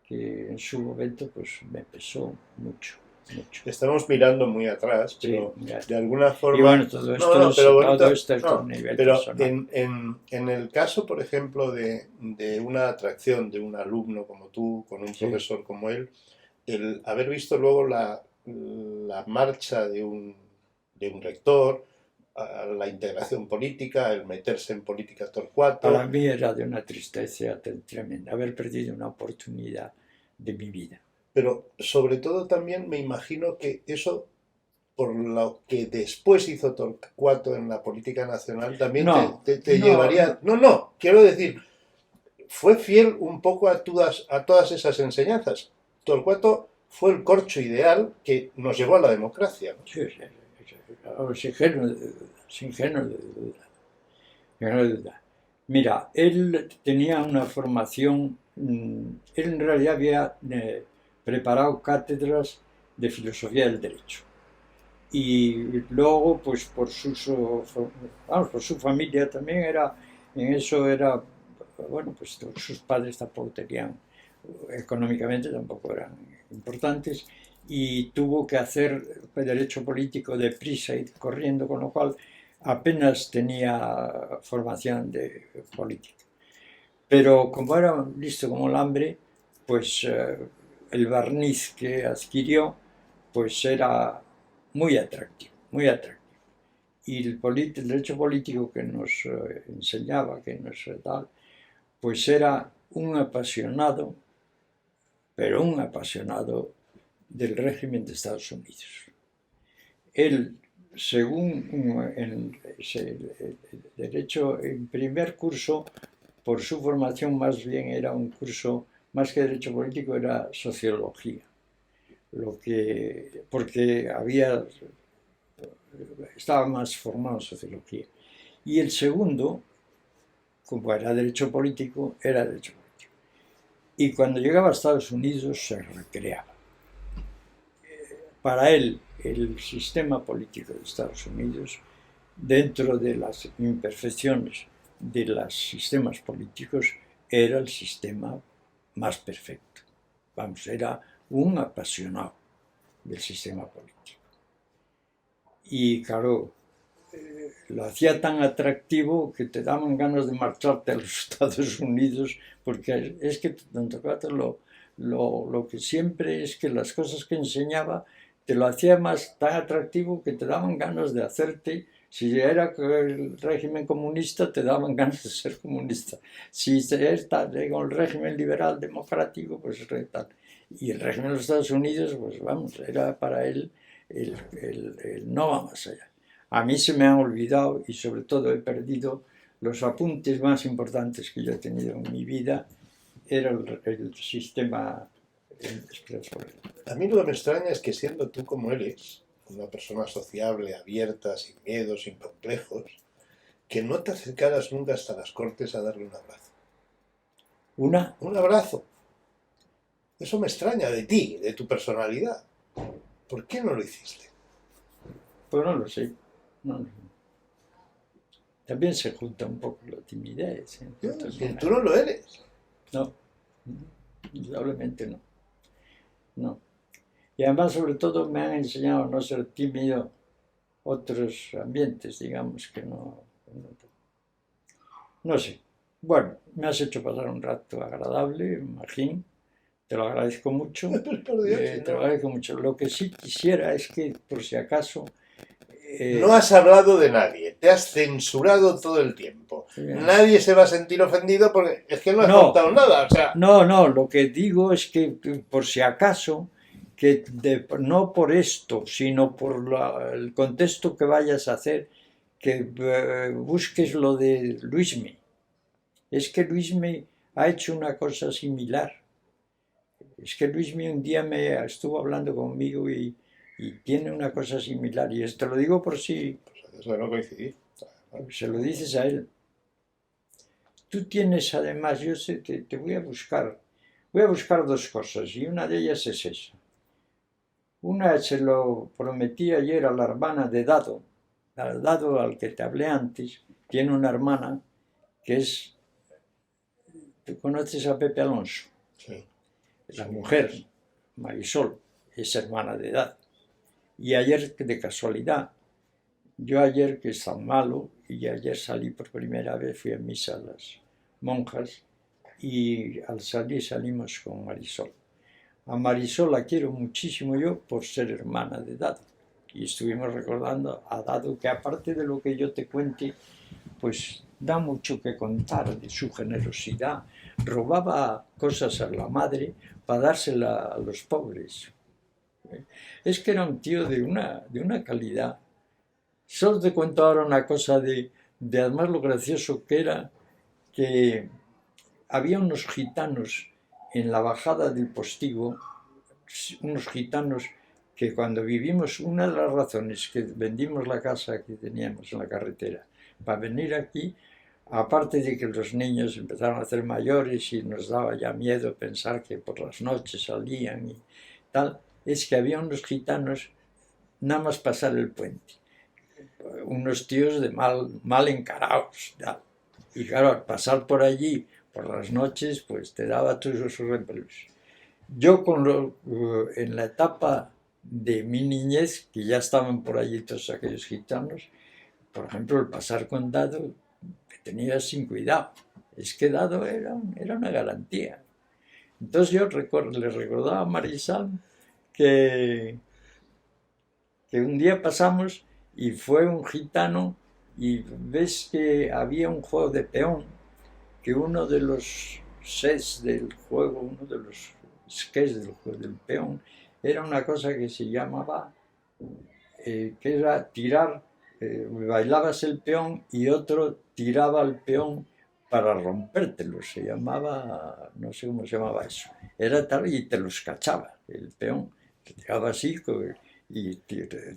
que en su momento pues me pesó mucho, mucho. Estamos mirando muy atrás, pero Sí, de alguna forma... y bueno, todo esto, No, pero bonito, todo esto es no, con nivel pero personal. en el caso, por ejemplo, de una atracción de un alumno como tú, con un Sí. profesor como él, el haber visto luego la marcha de un rector, a la integración política, el meterse en política Torcuato. Para mí era de una tristeza tremenda haber perdido una oportunidad de mi vida. Pero sobre todo también me imagino que eso, por lo que después hizo Torcuato en la política nacional, también No, te no, llevaría... No, quiero decir, fue fiel un poco a todas esas enseñanzas. Torcuato fue el corcho ideal que nos llevó a la democracia, ¿no? sí, sin género de duda, sin género de duda, sin género de duda. Mira, él tenía una formación, él en realidad había preparado cátedras de filosofía del derecho. Y luego, pues por su familia también en eso era, bueno, pues sus padres tampoco tenían, económicamente tampoco eran importantes, y tuvo que hacer derecho político deprisa y corriendo, con lo cual apenas tenía formación de política. Pero como era listo como el hambre, pues el barniz que adquirió pues era muy atractivo, muy atractivo. Y el derecho político que nos enseñaba, que nos tal, pues era un apasionado, pero un apasionado del régimen de Estados Unidos. Él, según el derecho, en primer curso, por su formación más bien era un curso, más que derecho político, era sociología. Porque estaba más formado en sociología. Y el segundo, como era derecho político, era derecho político. Y cuando llegaba a Estados Unidos se recreaba. Para él, el sistema político de Estados Unidos, dentro de las imperfecciones de los sistemas políticos, era el sistema más perfecto. Vamos, era un apasionado del sistema político. Y claro, lo hacía tan atractivo que te daban ganas de marcharte a los Estados Unidos, porque es que don Torcuato lo que siempre es que las cosas que enseñaba te lo hacía tan atractivo que te daban ganas de hacerte. Si era el régimen comunista, te daban ganas de ser comunista. Si era con el régimen liberal democrático, pues tal. Y el régimen de los Estados Unidos, pues vamos, era para él el no va más allá. A mí se me han olvidado y sobre todo he perdido los apuntes más importantes que yo he tenido en mi vida, era el sistema expresor. A mí lo que me extraña es que siendo tú como eres, una persona sociable, abierta, sin miedo, sin complejos, que no te acercaras nunca hasta las Cortes a darle un abrazo. Un abrazo. Eso me extraña de ti, de tu personalidad. ¿Por qué no lo hiciste? Pues no lo sé. No. También se junta un poco la timidez. Tú no lo eres. No, indudablemente no. No. Y además, sobre todo, me han enseñado a no ser tímido otros ambientes, digamos, que no. No sé. Bueno, me has hecho pasar un rato agradable, Magín. Te lo agradezco mucho. Te lo agradezco mucho. Lo que sí quisiera es que, por si acaso... No has hablado de nadie, te has censurado todo el tiempo. Nadie se va a sentir ofendido porque es que no has contado nada. O sea... No, lo que digo es que, por si acaso, que no por esto, sino por el contexto que vayas a hacer, que busques lo de Luismi. Es que Luismi ha hecho una cosa similar. Es que Luismi un día me estuvo hablando conmigo y tiene una cosa similar. Y esto lo digo por si... Eso no coincidí. Se lo dices a él. Tú tienes además, yo sé, te voy a buscar dos cosas y una de ellas es esa. Una se lo prometí ayer a la hermana de Dado, al Dado al que te hablé antes, tiene una hermana que es... ¿Tú conoces a Pepe Alonso? Sí. La mujer, Marisol, es hermana de Dado. Y ayer, de casualidad, yo ayer, que es tan malo, y ayer salí por primera vez, fui a misa a las monjas, y al salir salimos con Marisol. A Marisol la quiero muchísimo yo por ser hermana de Dado. Y estuvimos recordando a Dado que aparte de lo que yo te cuente, pues da mucho que contar de su generosidad. Robaba cosas a la madre para dársela a los pobres. Es que era un tío de una calidad. Solo te cuento ahora una cosa de además lo gracioso que era, que había unos gitanos en la bajada del Postigo, unos gitanos que cuando vivimos, una de las razones que vendimos la casa que teníamos en la carretera para venir aquí, aparte de que los niños empezaron a ser mayores y nos daba ya miedo pensar que por las noches salían y tal, es que había unos gitanos nada más pasar el puente, unos tíos de mal encarados, tal. Y claro, al pasar por allí por las noches, pues te daba todos esos repelús. Yo en la etapa de mi niñez, que ya estaban por allí todos aquellos gitanos, por ejemplo, el pasar con Dado, que tenía sin cuidado. Es que Dado era una garantía. Entonces yo le recordaba a Marisol que un día pasamos y fue un gitano y ves que había un juego de peón, que uno de los sets del juego, uno de los sketches del juego del peón, era una cosa que se llamaba, que era tirar, bailabas el peón y otro tiraba el peón para rompértelo, se llamaba, no sé cómo se llamaba eso, era tal y te los cachaba, el peón, te tiraba así y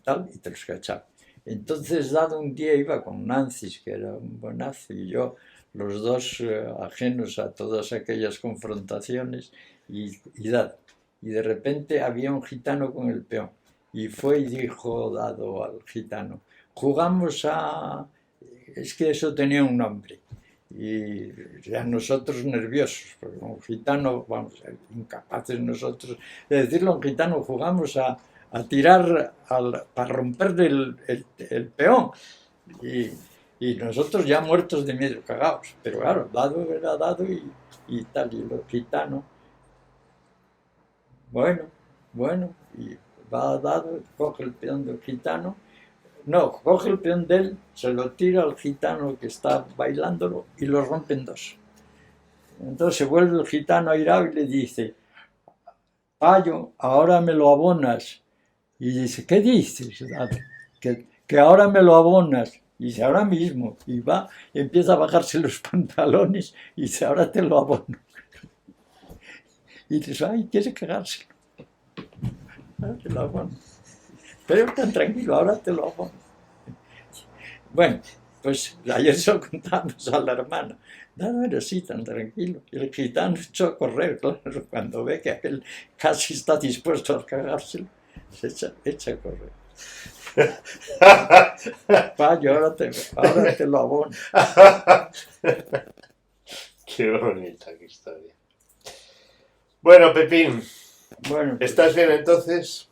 tal y te los cachaba. Entonces Dado un día iba con Nancy, que era un bonazo, y yo, los dos ajenos a todas aquellas confrontaciones, y Dado. Y de repente había un gitano con el peón, y fue y dijo Dado al gitano, jugamos a... es que eso tenía un nombre, y ya nosotros nerviosos, porque un gitano, vamos, incapaces nosotros de decirlo a un gitano, jugamos a tirar para romper el peón. Y nosotros ya muertos de miedo, cagados. Pero claro, Dado era Dado y tal, y los gitanos. Bueno, y va Dado, coge el peón del gitano. No, coge el peón de él, se lo tira al gitano que está bailándolo y lo rompe en dos. Entonces se vuelve el gitano airado y le dice, Payo, ahora me lo abonas. Y dice, ¿qué dices? Que ahora me lo abonas. Y dice, ahora mismo. Y va, y empieza a bajarse los pantalones y dice, ahora te lo abono. Y dice, ay, quiere cagárselo. Ahora te lo abono. Pero tan tranquilo, ahora te lo abono. Bueno, pues ayer se lo contamos a la hermana. No era así tan tranquilo. Y el gitano echó a correr, claro, cuando ve que aquel casi está dispuesto a cagárselo, se echa a correr. Payo, ahora te lo abono. Qué bonita historia. Bueno, Pepín, Bueno, pues, ¿estás bien entonces?